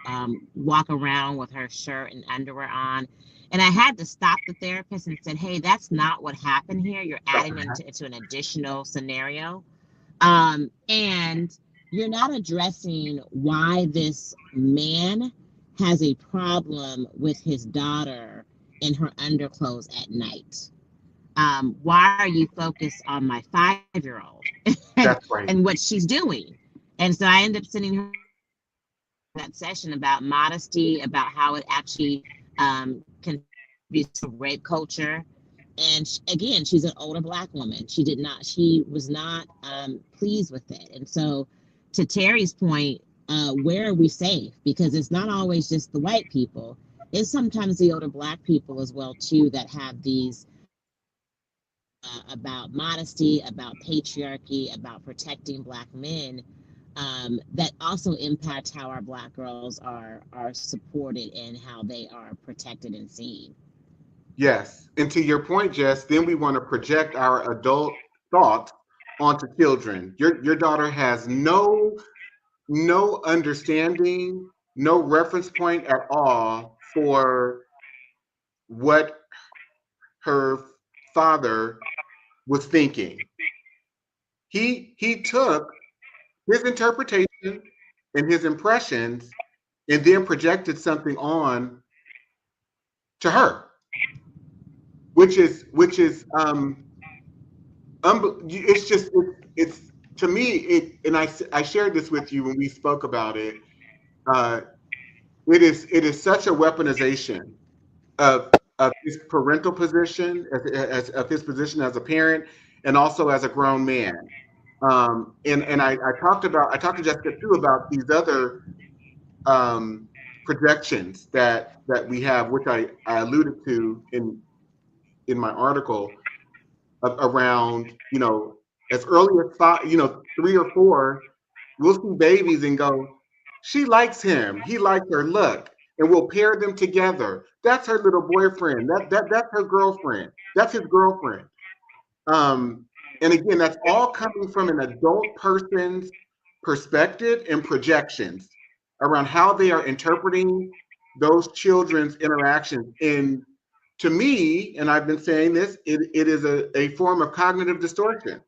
walk around with her shirt and underwear on? And I had to stop the therapist and said, hey, that's not what happened here. You're adding into an additional scenario. And you're not addressing why this man has a problem with his daughter in her underclothes at night. Why are you focused on my 5-year-old That's right. and what she's doing? And so I ended up sending her that session about modesty, about how it actually contributes to rape culture. And again, she's an older Black woman. She was not pleased with it. And so, to Terry's point, where are we safe? Because it's not always just the white people. It's sometimes the older Black people as well too that have these about modesty, about patriarchy, about protecting Black men. That also impacts how our Black girls are supported and how they are protected and seen. Yes. And to your point, Jess, then we want to project our adult thoughts onto children. Your daughter has no understanding, no reference point at all for what her father was thinking. He took his interpretation and his impressions and then projected something on to her, it's just it's to me and I shared this with you when we spoke about it. uh it is such a weaponization of his parental position, as of his position as a parent and also as a grown man. And I talked to Jessica too about these other projections that we have, which I alluded to in my article, around, as early as 5, 3 or 4, we'll see babies and go, she likes him, he likes her, look, and we'll pair them together. That's her little boyfriend. That's her girlfriend. That's his girlfriend. Um, and again, that's all coming from an adult person's perspective and projections around how they are interpreting those children's interactions. And to me, and I've been saying this, it is a form of cognitive distortion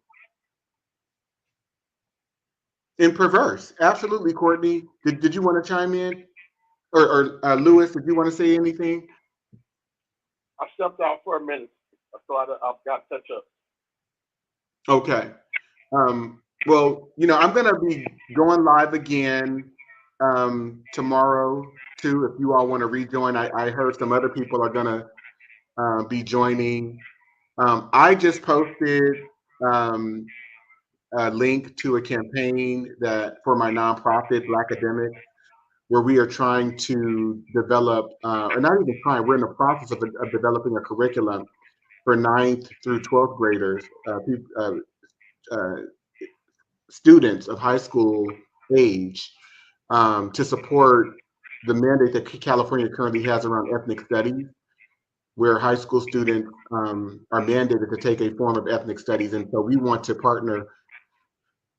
and perverse. Absolutely, Courtney. Did you want to chime in? Or Lewis, did you want to say anything? I stepped out for a minute, so I've got to touch up. Okay. Well, I'm going to be going live again tomorrow too. If you all want to rejoin, I heard some other people are going to be joining. I just posted a link to a campaign that for my nonprofit Blackademics, where we are trying to develop, or not even trying, we're in the process of developing a curriculum for 9th through 12th graders, uh, students of high school age, to support the mandate that California currently has around ethnic studies, where high school students are mandated to take a form of ethnic studies. And so we want to partner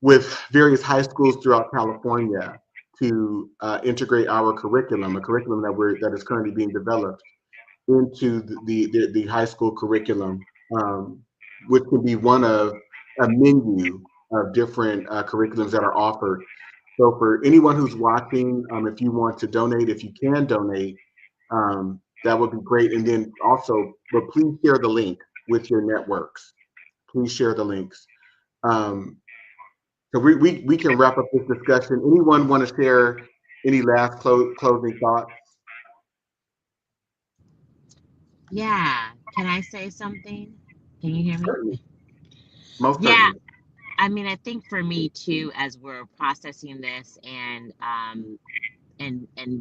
with various high schools throughout California to integrate our curriculum, a curriculum that is currently being developed into the high school curriculum, which can be one of a menu of different curriculums that are offered. So for anyone who's watching, if you want to donate, if you can donate, that would be great. And then also, but please share the link with your networks. Please share the links. So we can wrap up this discussion. Anyone want to share any last closing thoughts? Yeah. Can I say something? Can you hear me? Certainly. Most Yeah. certainly. I mean, I think for me too, as we're processing this and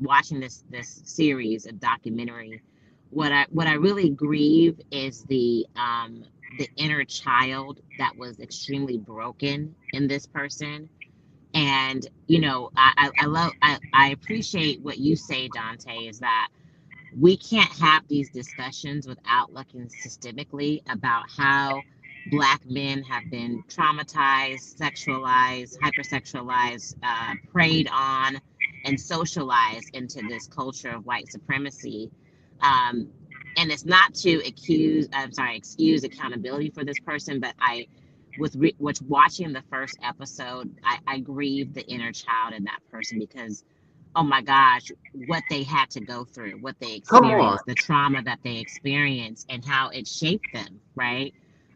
watching this series of documentary, what I really grieve is the inner child that was extremely broken in this person. And I appreciate what you say, Dante, is that we can't have these discussions without looking systemically about how Black men have been traumatized, sexualized, hypersexualized, preyed on, and socialized into this culture of white supremacy. Um, and it's not to excuse accountability for this person, but with watching the first episode, I grieve the inner child in that person because oh my gosh, what they had to go through, what they Come on. experienced, the trauma that they experienced, and how it shaped them, right?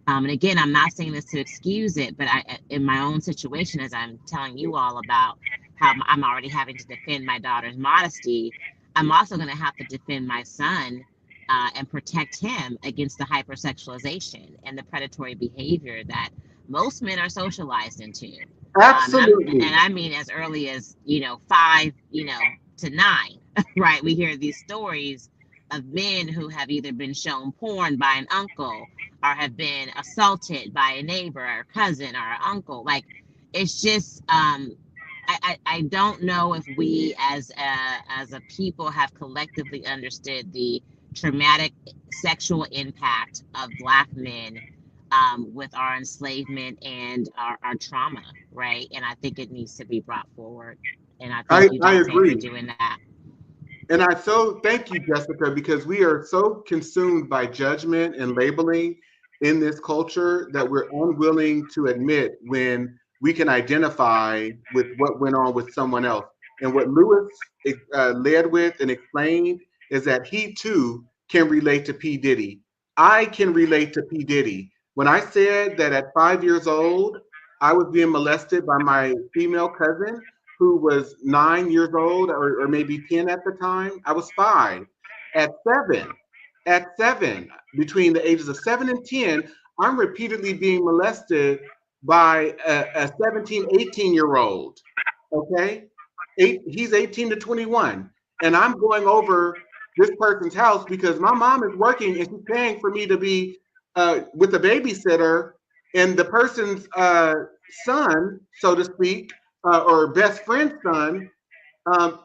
And again, I'm not saying this to excuse it, but in my own situation, as I'm telling you all about how I'm already having to defend my daughter's modesty, I'm also going to have to defend my son and protect him against the hypersexualization and the predatory behavior that most men are socialized into. Absolutely. And I mean as early as 5 to 9 right? We hear these stories of men who have either been shown porn by an uncle or have been assaulted by a neighbor or a cousin or an uncle. Like it's just I don't know if we as a people have collectively understood the traumatic sexual impact of Black men with our enslavement and our trauma, right? And I think it needs to be brought forward. And I thank you, I Dante, for agree. doing that. And I so thank you, Jessica, because we are so consumed by judgment and labeling in this culture that we're unwilling to admit when we can identify with what went on with someone else. And what Lewis led with and explained is that he too can relate to P. Diddy. I can relate to P. Diddy. When I said that at 5 years old, I was being molested by my female cousin, who was 9 years old or maybe 10 at the time. I was 5. At seven, between the ages of 7 and 10, I'm repeatedly being molested by a 17, 18-year-old. Okay? He's 18 to 21. And I'm going over this person's house because my mom is working and she's paying for me to be with a babysitter, and the person's son, so to speak, or best friend's son,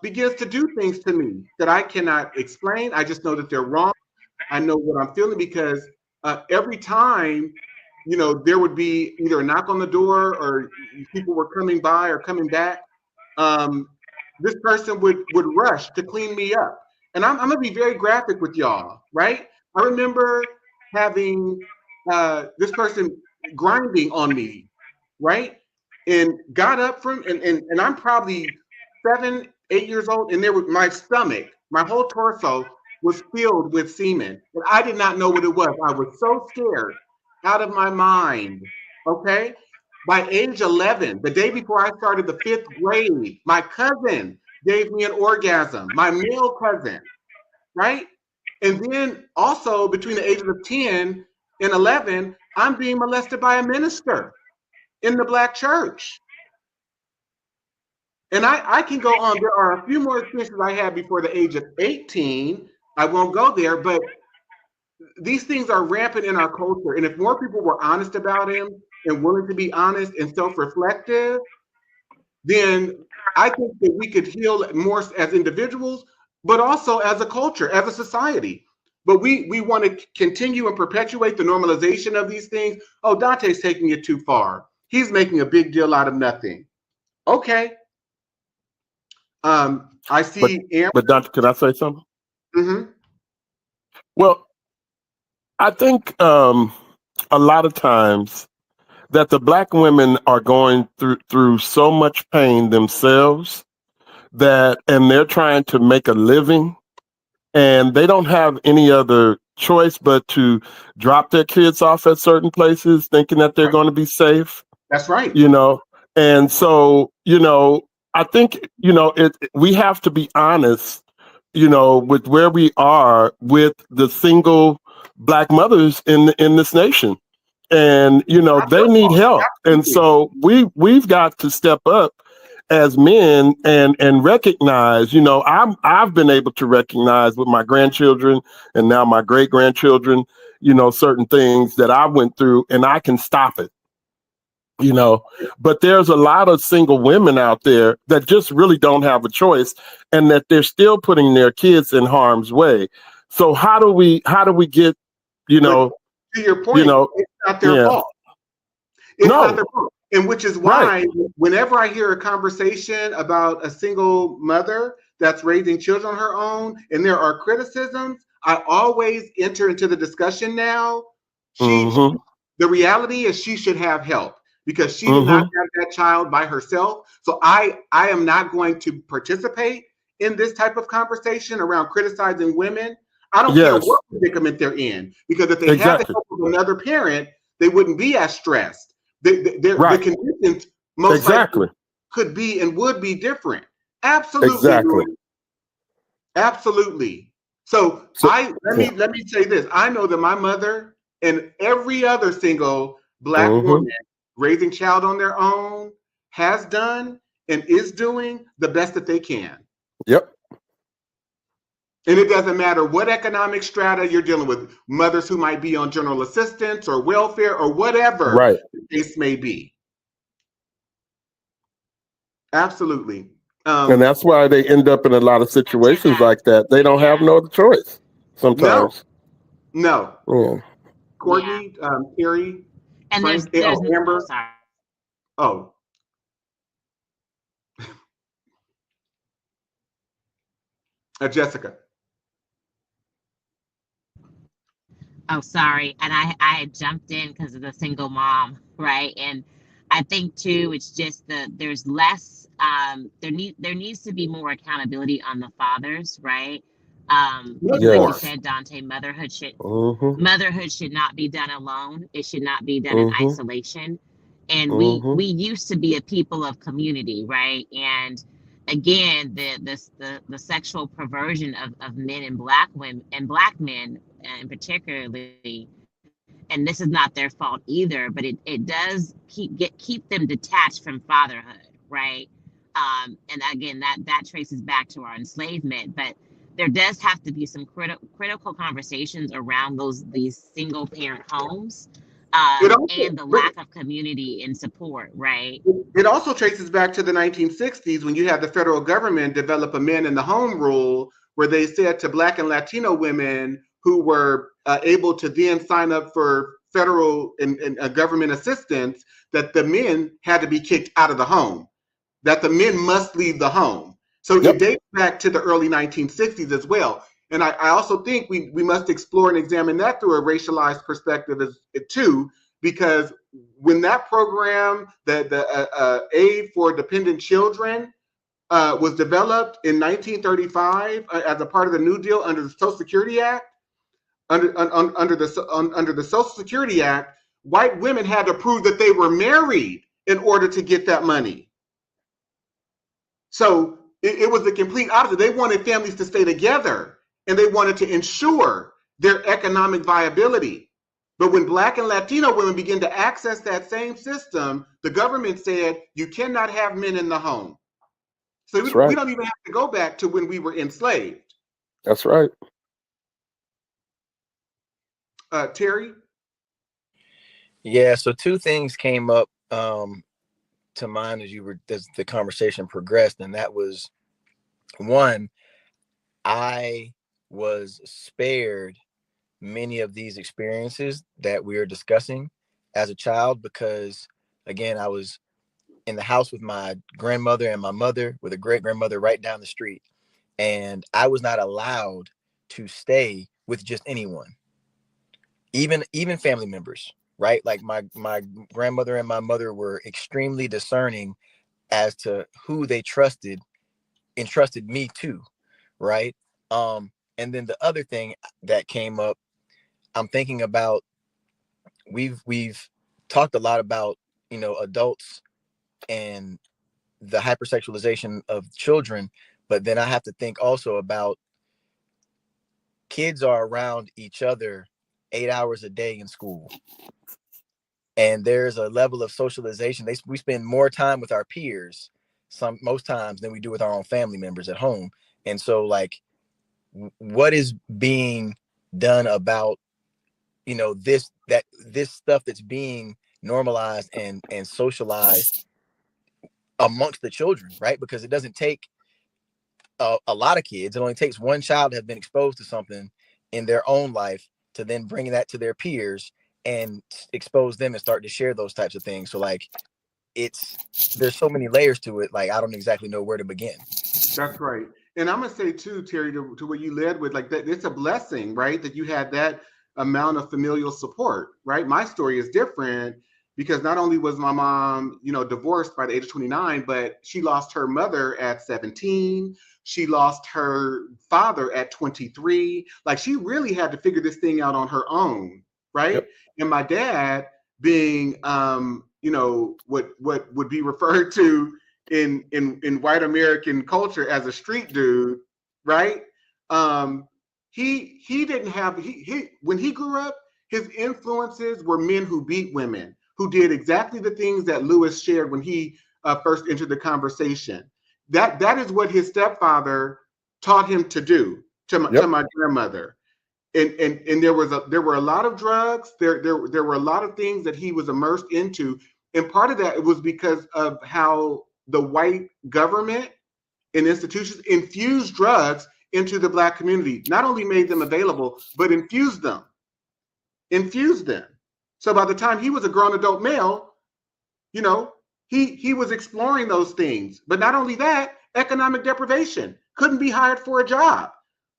begins to do things to me that I cannot explain. I just know that they're wrong. I know what I'm feeling because every time, there would be either a knock on the door or people were coming by or coming back. This person would rush to clean me up. And I'm going to be very graphic with y'all, right? I remember having this person grinding on me, right? And got up from, and I'm probably 7, 8 years old, and there was my stomach, my whole torso was filled with semen. And I did not know what it was. I was so scared out of my mind. Okay. By age 11, the day before I started the 5th grade, my cousin gave me an orgasm, my male cousin, right? And then also between the ages of 10 and 11, I'm being molested by a minister in the Black church. And I can go on. There are a few more experiences I had before the age of 18. I won't go there, but these things are rampant in our culture. And if more people were honest about them and willing to be honest and self-reflective, then I think that we could heal more as individuals, but also as a culture, as a society. But we want to continue and perpetuate the normalization of these things. Oh, Dante's taking it too far. He's making a big deal out of nothing. Okay. I see. But Dante, can I say something? Mm-hmm. Well, I think a lot of times that the Black women are going through so much pain themselves and they're trying to make a living, and they don't have any other choice but to drop their kids off at certain places, thinking that they're going to be safe. That's right. And so I think we have to be honest, with where we are with the single Black mothers in this nation. And they need help. And so we've got to step up as men and recognize, you know, I've been able to recognize with my grandchildren and now my great grandchildren, you know, certain things that I went through, and I can stop it, you know. But there's a lot of single women out there that just really don't have a choice, and that they're still putting their kids in harm's way. So how do we get, you know, to your point, you know, it's not their yeah, fault. It's no, not their fault. And which is right, why whenever I hear a conversation about a single mother that's raising children on her own and there are criticisms, I always enter into the discussion now. mm-hmm, The reality is she should have help because she did not mm-hmm, have that child by herself. So I am not going to participate in this type of conversation around criticizing women. I don't care yes, what predicament they're in, because if they had the exactly, help of another parent, they wouldn't be as stressed. The right, conditions most likely exactly, could be and would be different. Absolutely, exactly. Lord. Absolutely. So So yeah, let me say this. I know that my mother and every other single Black mm-hmm, woman raising child on their own has done and is doing the best that they can. yep, And it doesn't matter what economic strata you're dealing with, mothers who might be on general assistance or welfare or whatever right. the case may be. Absolutely. And that's why they end up in a lot of To situations that, like that. They don't have yeah, no other choice No, sometimes. no. Yeah. yeah. Courtney, Terry, And Frank, there's oh, Amber. sorry. Oh, Jessica. Oh, sorry. And I had jumped in because of the single mom, right? And I think too, it's just there's less there needs to be more accountability on the fathers, right? Much Because like you more. Yes. said, Dante, Mm-hmm. motherhood should not be done alone. It should not be done in Mm-hmm. isolation. And Mm-hmm. we used to be a people of community, right? And again, the sexual perversion of men and black women and black men in particularly, and this is not their fault either, but it does keep them detached from fatherhood, right? And again, that traces back to our enslavement, but there does have to be some critical conversations around these single parent homes, It also, and the lack of community and support, right? it also traces back to the 1960s when you had the federal government develop a men in the home rule, where they said to Black and Latino women who were able to then sign up for federal and government assistance that the men had to be kicked out of the home, that the men must leave the home. So it Yep. dates back to the early 1960s as well. And I also think we must explore and examine that through a racialized perspective as too, because when that program, the aid for dependent children, was developed in 1935 as a part of the New Deal under the Social Security Act, under the Social Security Act, white women had to prove that they were married in order to get that money. So it was the complete opposite. They wanted families to stay together and they wanted to ensure their economic viability. But when Black and Latino women began to access that same system, the government said you cannot have men in the home. So That's we right. don't even have to go back to when we were enslaved. That's right. Terry? Yeah, so two things came up to mind as the conversation progressed, and that was one, I was spared many of these experiences that we are discussing as a child because, again, I was in the house with my grandmother and my mother with a great grandmother right down the street, and I was not allowed to stay with just anyone, even family members, right? Like my grandmother and my mother were extremely discerning as to who they entrusted me to, right? And then the other thing that came up, I'm thinking about, we've talked a lot about, adults and the hypersexualization of children, but then I have to think also about kids are around each other 8 hours a day in school, and there's a level of socialization. We spend more time with our peers most times than we do with our own family members at home. And so like, what is being done about, you know, this stuff that's being normalized and socialized amongst the children, right? Because it doesn't take a lot of kids. It only takes one child to have been exposed to something in their own life to then bring that to their peers and expose them and start to share those types of things. So like, there's so many layers to it. Like, I don't exactly know where to begin. That's right. And I'm gonna say too, Terry, to what you led with, like that, it's a blessing, right? That you had that amount of familial support, right? My story is different because not only was my mom, you know, divorced by the age of 29, but she lost her mother at 17. She lost her father at 23. Like she really had to figure this thing out on her own, right? Yep. And my dad being, you know, what would be referred to in white American culture as a street dude, right? He didn't have he when he grew up, his influences were men who beat women, who did exactly the things that Lewis shared when he first entered the conversation. That is what his stepfather taught him to do to my grandmother. And there were a lot of drugs. There were a lot of things that he was immersed into, and part of that it was because of how the white government and institutions infused drugs into the Black community. Not only made them available, but infused them. So by the time he was a grown adult male, you know, he was exploring those things. But not only that, economic deprivation, couldn't be hired for a job.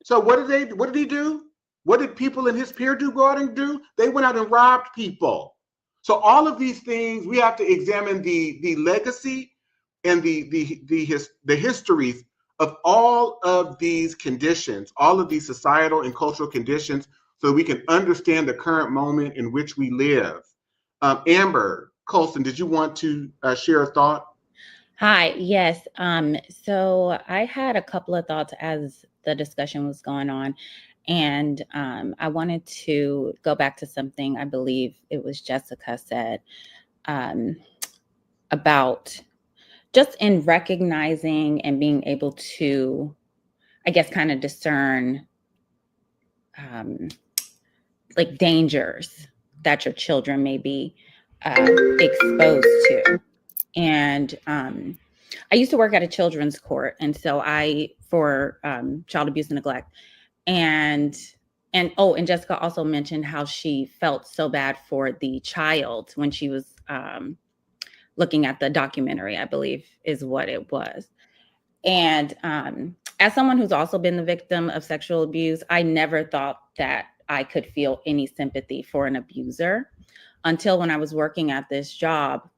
So what did he do? What did people in his peer group go out and do? They went out and robbed people. So all of these things, we have to examine the legacy and the histories of all of these conditions, all of these societal and cultural conditions, so we can understand the current moment in which we live. Amber Colson, did you want to share a thought? Hi, yes. So I had a couple of thoughts as the discussion was going on. And I wanted to go back to something I believe it was Jessica said about just in recognizing and being able to, I guess, kind of discern like dangers that your children may be exposed to. And I used to work at a children's court. And so for child abuse and neglect. And Jessica also mentioned how she felt so bad for the child when she was looking at the documentary, I believe is what it was. And as someone who's also been the victim of sexual abuse, I never thought that I could feel any sympathy for an abuser until when I was working at this job.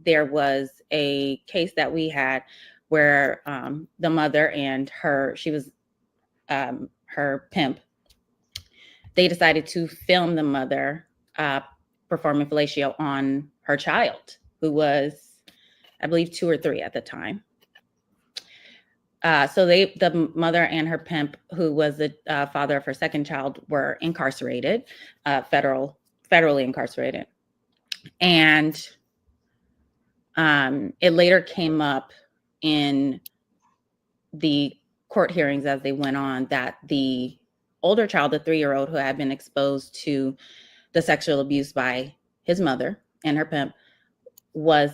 There was a case that we had where the mother and her pimp, they decided to film the mother performing fellatio on her child, who was, I believe, 2 or 3 at the time. So the mother and her pimp, who was the father of her second child, were incarcerated, federally incarcerated. And it later came up in the court hearings as they went on that the older child, the 3-year-old who had been exposed to the sexual abuse by his mother and her pimp, was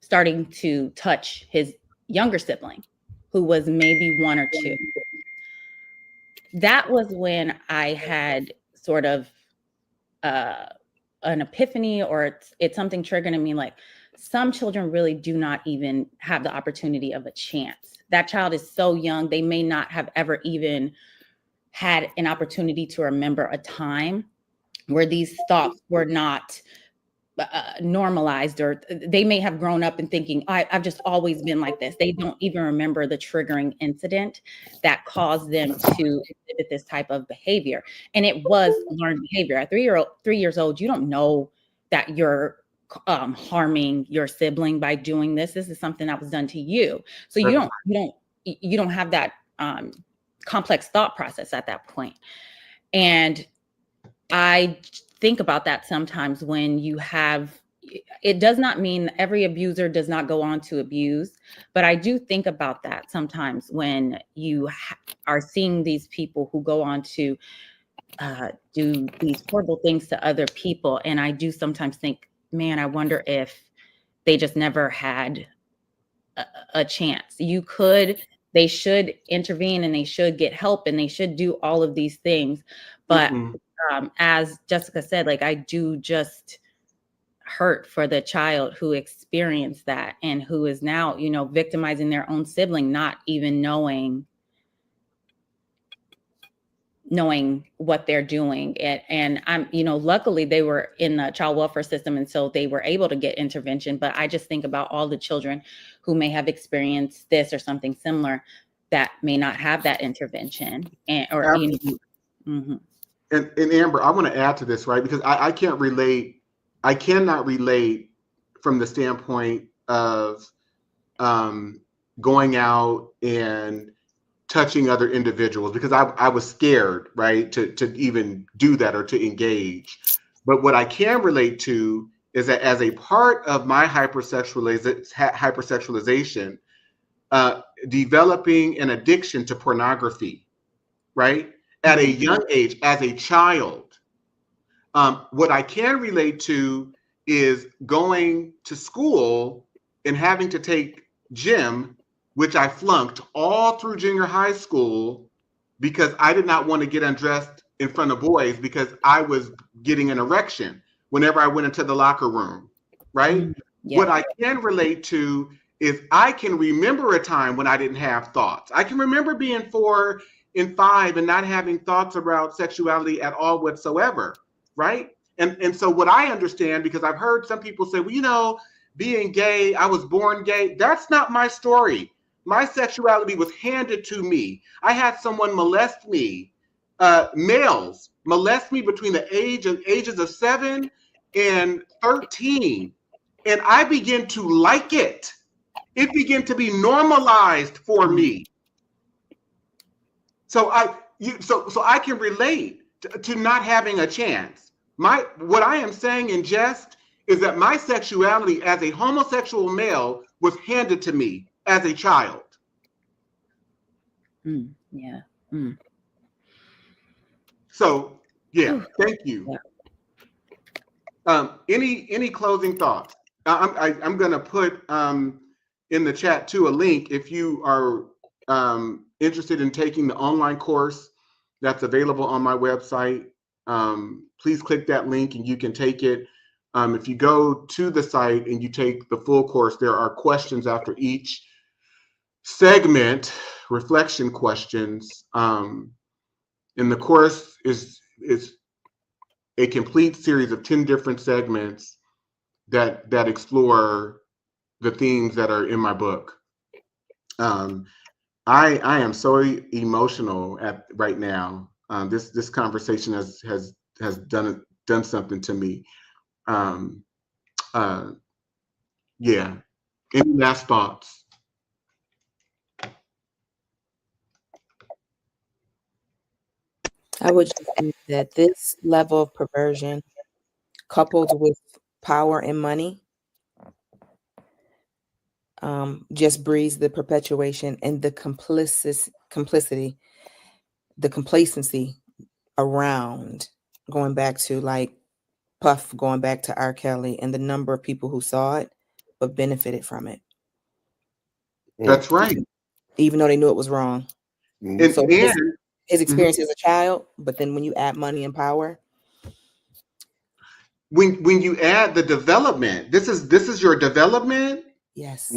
starting to touch his younger sibling, who was maybe 1 or 2. That was when I had sort of an epiphany, or it's something triggering me, like some children really do not even have the opportunity of a chance. That child is so young, they may not have ever even had an opportunity to remember a time where these thoughts were not normalized, or they may have grown up and thinking, I've just always been like this. They don't even remember the triggering incident that caused them to exhibit this type of behavior. And it was learned behavior. At 3 years old, you don't know that you're harming your sibling by doing this. This is something that was done to you. So you don't have that complex thought process at that point. And I think about that sometimes when you have it does not mean every abuser does not go on to abuse, but I do think about that sometimes when you are seeing these people who go on to do these horrible things to other people. And I do sometimes think, man, I wonder if they just never had a chance. They should intervene and they should get help and they should do all of these things. But as Jessica said, like, I do just hurt for the child who experienced that and who is now, victimizing their own sibling, not even knowing what they're doing. And I'm, luckily they were in the child welfare system. And so they were able to get intervention. But I just think about all the children who may have experienced this or something similar that may not have that intervention. And and Amber, I want to add to this, right? Because I cannot relate from the standpoint of going out and touching other individuals, because I was scared, right, to even do that or to engage. But what I can relate to is that as a part of my hypersexualization, developing an addiction to pornography, right, at a young age, as a child, what I can relate to is going to school and having to take gym, which I flunked all through junior high school because I did not want to get undressed in front of boys because I was getting an erection whenever I went into the locker room, right? Yeah. What I can relate to is I can remember a time when I didn't have thoughts. I can remember being 4 and 5 and not having thoughts about sexuality at all whatsoever, right? And so what I understand, because I've heard some people say, well, being gay, I was born gay. That's not my story. My sexuality was handed to me. I had someone molest me, males molest me between the ages of 7 and 13. And I began to like it. It began to be normalized for me. So I can relate to not having a chance. What I am saying in jest is that my sexuality as a homosexual male was handed to me as a child. Yeah. So yeah, thank you. Yeah. Any closing thoughts? I'm gonna put in the chat too a link if you are interested in taking the online course that's available on my website. Please click that link and you can take it. If you go to the site and you take the full course, there are questions after each segment, reflection questions. And the course is a complete series of 10 different segments that explore the themes that are in my book. I am so emotional right now. This conversation has done something to me. Yeah. Any last thoughts? I would just say that this level of perversion, coupled with power and money, just breeds the perpetuation and the complicity, the complacency around, going back to like Puff, going back to R. Kelly, and the number of people who saw it but benefited from it. That's right. Even though they knew it was wrong. And, so his experience as a child, but then when you add money and power, when you add the development, this is your development. Yes.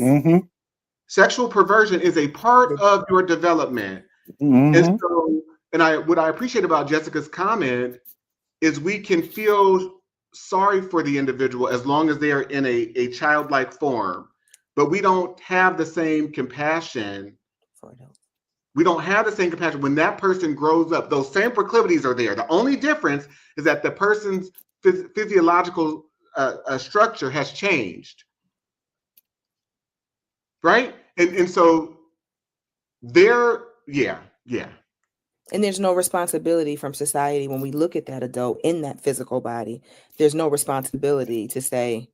Sexual perversion is a part of your development. And so, what I appreciate about Jessica's comment is we can feel sorry for the individual as long as they are in a childlike form, but we don't have the same compassion. We don't have the same compassion when that person grows up. Those same proclivities are there. The only difference is that the person's physiological structure has changed, right? And so yeah. And there's no responsibility from society when we look at that adult in that physical body. There's no responsibility to say,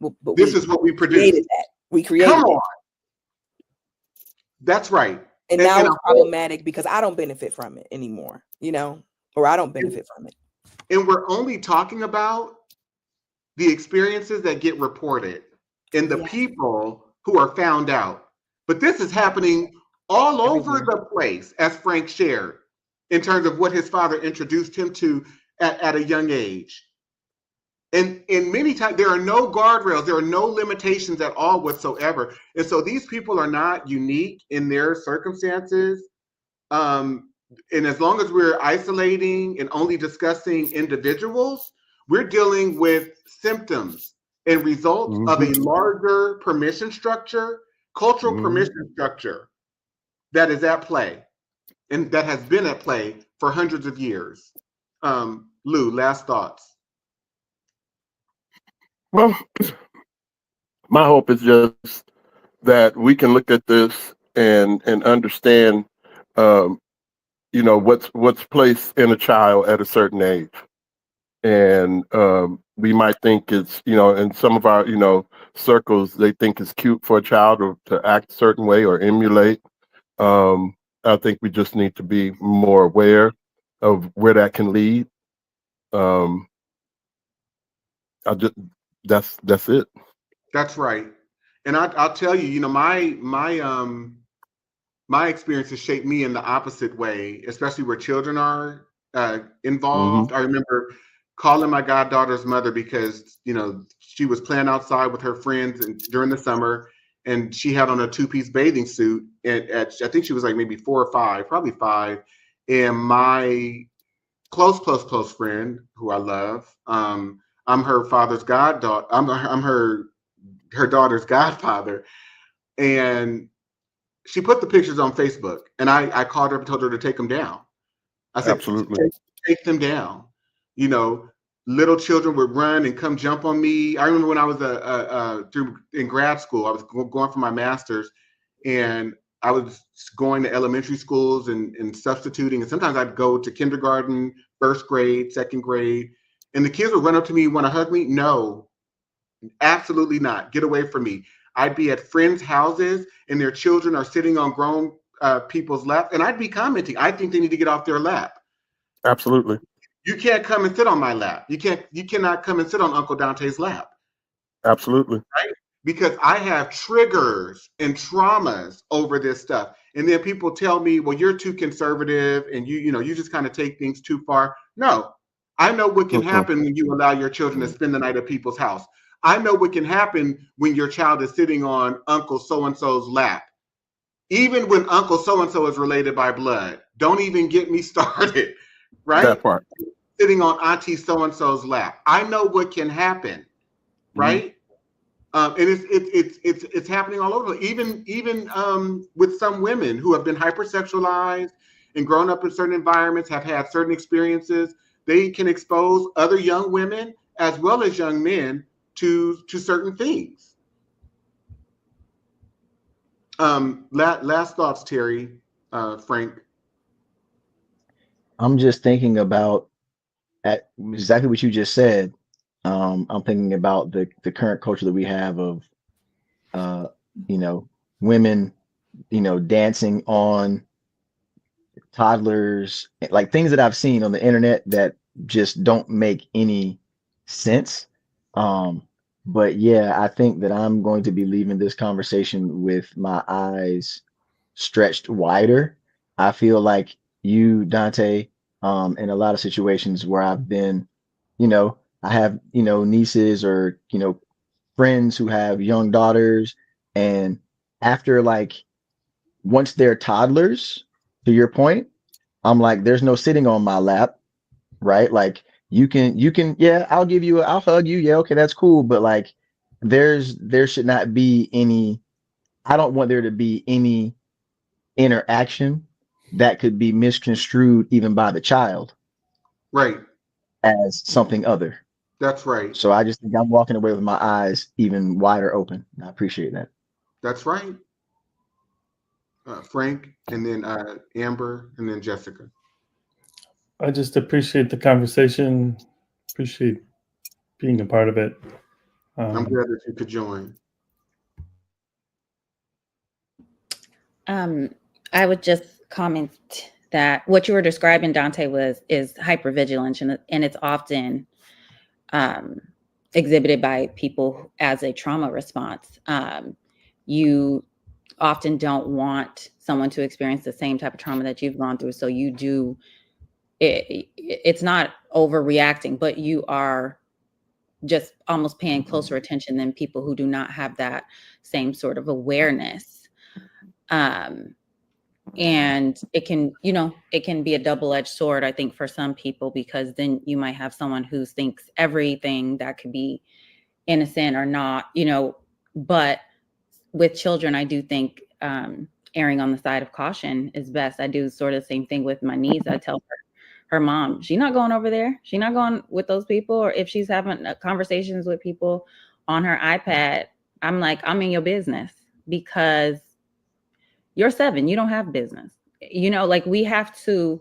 But This we is what we created produce. that. We created Come it. on. That's right. And now it's problematic because I don't benefit from it anymore, you know, or I don't benefit from it. And we're only talking about the experiences that get reported and the people who are found out. But this is happening all over the place, as Frank shared, in terms of what his father introduced him to at a young age. And many times there are no guardrails, there are no limitations at all whatsoever. And so these people are not unique in their circumstances. And as long as we're isolating and only discussing individuals, we're dealing with symptoms and results of a larger permission structure, cultural permission structure that is at play and that has been at play for hundreds of years. Lou, last thoughts. Well, my hope is just that we can look at this and understand, you know, what's placed in a child at a certain age. And we might think it's, you know, in some of our, you know, circles, they think it's cute for a child to act a certain way or emulate. I think we just need to be more aware of where that can lead. That's it. That's right. And I'll tell you, you know, my experiences shaped me in the opposite way, especially where children are involved. I remember calling my goddaughter's mother because, you know, she was playing outside with her friends during the summer, and she had on a two-piece bathing suit. I think she was like maybe 4 or 5, probably 5. And my close friend, who I love, I'm her father's goddaughter. I'm her daughter's godfather, and she put the pictures on Facebook, and I called her and told her to take them down. I said, absolutely, take them down. You know, little children would run and come jump on me. I remember when I was in grad school, I was going for my master's, and I was going to elementary schools and substituting. And sometimes I'd go to kindergarten, first grade, second grade, and the kids would run up to me, want to hug me. No, absolutely not. Get away from me. I'd be at friends' houses and their children are sitting on grown people's lap, and I'd be commenting, I think they need to get off their lap. Absolutely. You can't come and sit on my lap. You cannot come and sit on Uncle Dante's lap. Absolutely. Right? Because I have triggers and traumas over this stuff. And then people tell me, well, you're too conservative and you just kind of take things too far. No, I know what can happen when you allow your children to spend the night at people's house. I know what can happen when your child is sitting on Uncle so-and-so's lap. Even when Uncle so-and-so is related by blood. Don't even get me started, right? That part. Sitting on Auntie so-and-so's lap. I know what can happen, right? And it's happening all over. Even with some women who have been hypersexualized and grown up in certain environments, have had certain experiences, they can expose other young women as well as young men to certain things. Last thoughts, Terry, Frank. I'm just thinking about at exactly what you just said. I'm thinking about the current culture that we have of, you know, women, you know, dancing on toddlers, like things that I've seen on the internet that just don't make any sense. But yeah, I think that I'm going to be leaving this conversation with my eyes stretched wider. I feel like you, Dante, in a lot of situations where I've been, you know, I have, you know, nieces or, you know, friends who have young daughters. And after like, once they're toddlers, to your point, I'm like, there's no sitting on my lap, right? Like you can, yeah, I'll hug you. Yeah. Okay. That's cool. But like, there should not be any, I don't want there to be any interaction that could be misconstrued even by the child. Right. As something other. That's right. So I just think I'm walking away with my eyes even wider open. I appreciate that. That's right. Frank, and then Amber, and then Jessica. I just appreciate the conversation, appreciate being a part of it. I'm glad that you could join. I would just comment that what you were describing, Dante, is hypervigilance, and it's often exhibited by people as a trauma response. You often don't want someone to experience the same type of trauma that you've gone through, so you do. It's not overreacting, but you are just almost paying closer attention than people who do not have that same sort of awareness. And it can, it can be a double-edged sword, I think, for some people, because then you might have someone who thinks everything that could be innocent or not, but with children, I do think erring on the side of caution is best. I do sort of the same thing with my niece. I tell her mom, she's not going over there. She's not going with those people. Or if she's having conversations with people on her iPad, I'm like, I'm in your business, because you're 7. You don't have business. Like, we have to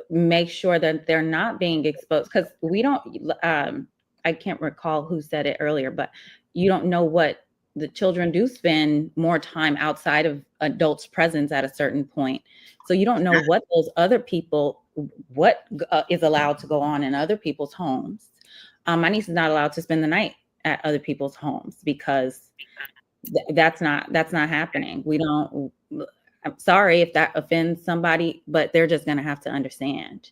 make sure that they're not being exposed, because we don't, I can't recall who said it earlier, but you don't know what the children do spend more time outside of adults' presence at a certain point. So you don't know what those other people, what is allowed to go on in other people's homes. My niece is not allowed to spend the night at other people's homes, because that's not happening. We don't, I'm sorry if that offends somebody, but they're just going to have to understand,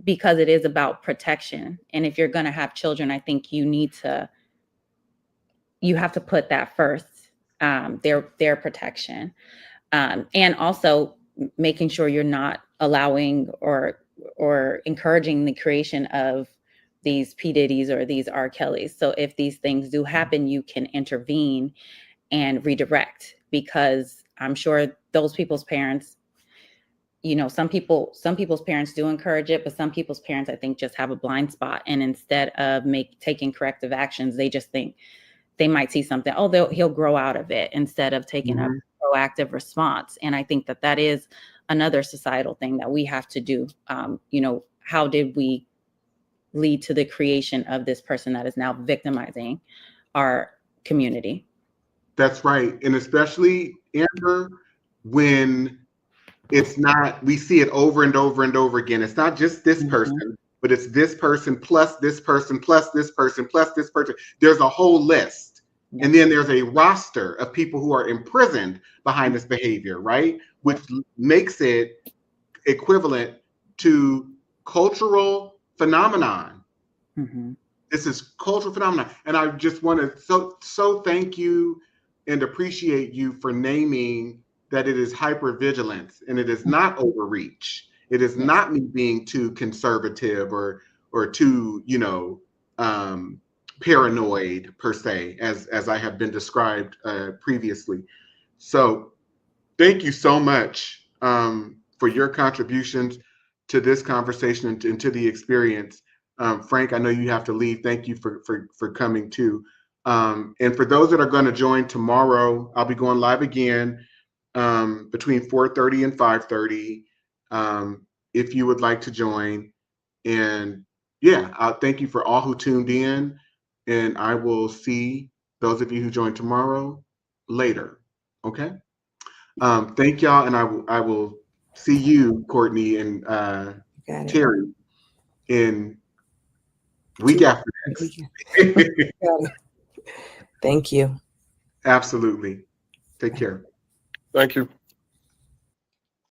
because it is about protection. And if you're going to have children, I think you have to put that first, their protection. And also making sure you're not allowing or encouraging the creation of these P. Diddy's or these R. Kellys. So if these things do happen, you can intervene and redirect, because I'm sure those people's parents, some people's parents do encourage it, but some people's parents, I think, just have a blind spot. And instead of taking corrective actions, they just think they might see something, he'll grow out of it, instead of taking a proactive response. And I think that is another societal thing that we have to do. How did we lead to the creation of this person that is now victimizing our community? That's right. And especially, Amber, when it's not, we see it over and over and over again. It's not just this person, but it's this person plus this person plus this person plus this person. There's a whole list. And then there's a roster of people who are imprisoned behind this behavior, right? Which makes it equivalent to cultural phenomenon. This is cultural phenomenon. And I just want to so thank you and appreciate you for naming that it is hypervigilance, and it is not overreach. It is not me being too conservative or too, paranoid per se, as I have been described previously. So thank you so much for your contributions to this conversation and to the experience. Frank, I know you have to leave. Thank you for coming too. And for those that are going to join tomorrow, I'll be going live again between 4:30 and 5:30 if you would like to join. And thank you for all who tuned in, and I will see those of you who join tomorrow later. Okay. Thank y'all, and I will see you, Courtney and Terry, in week after next. Thank you. Absolutely. Take care. Thank you.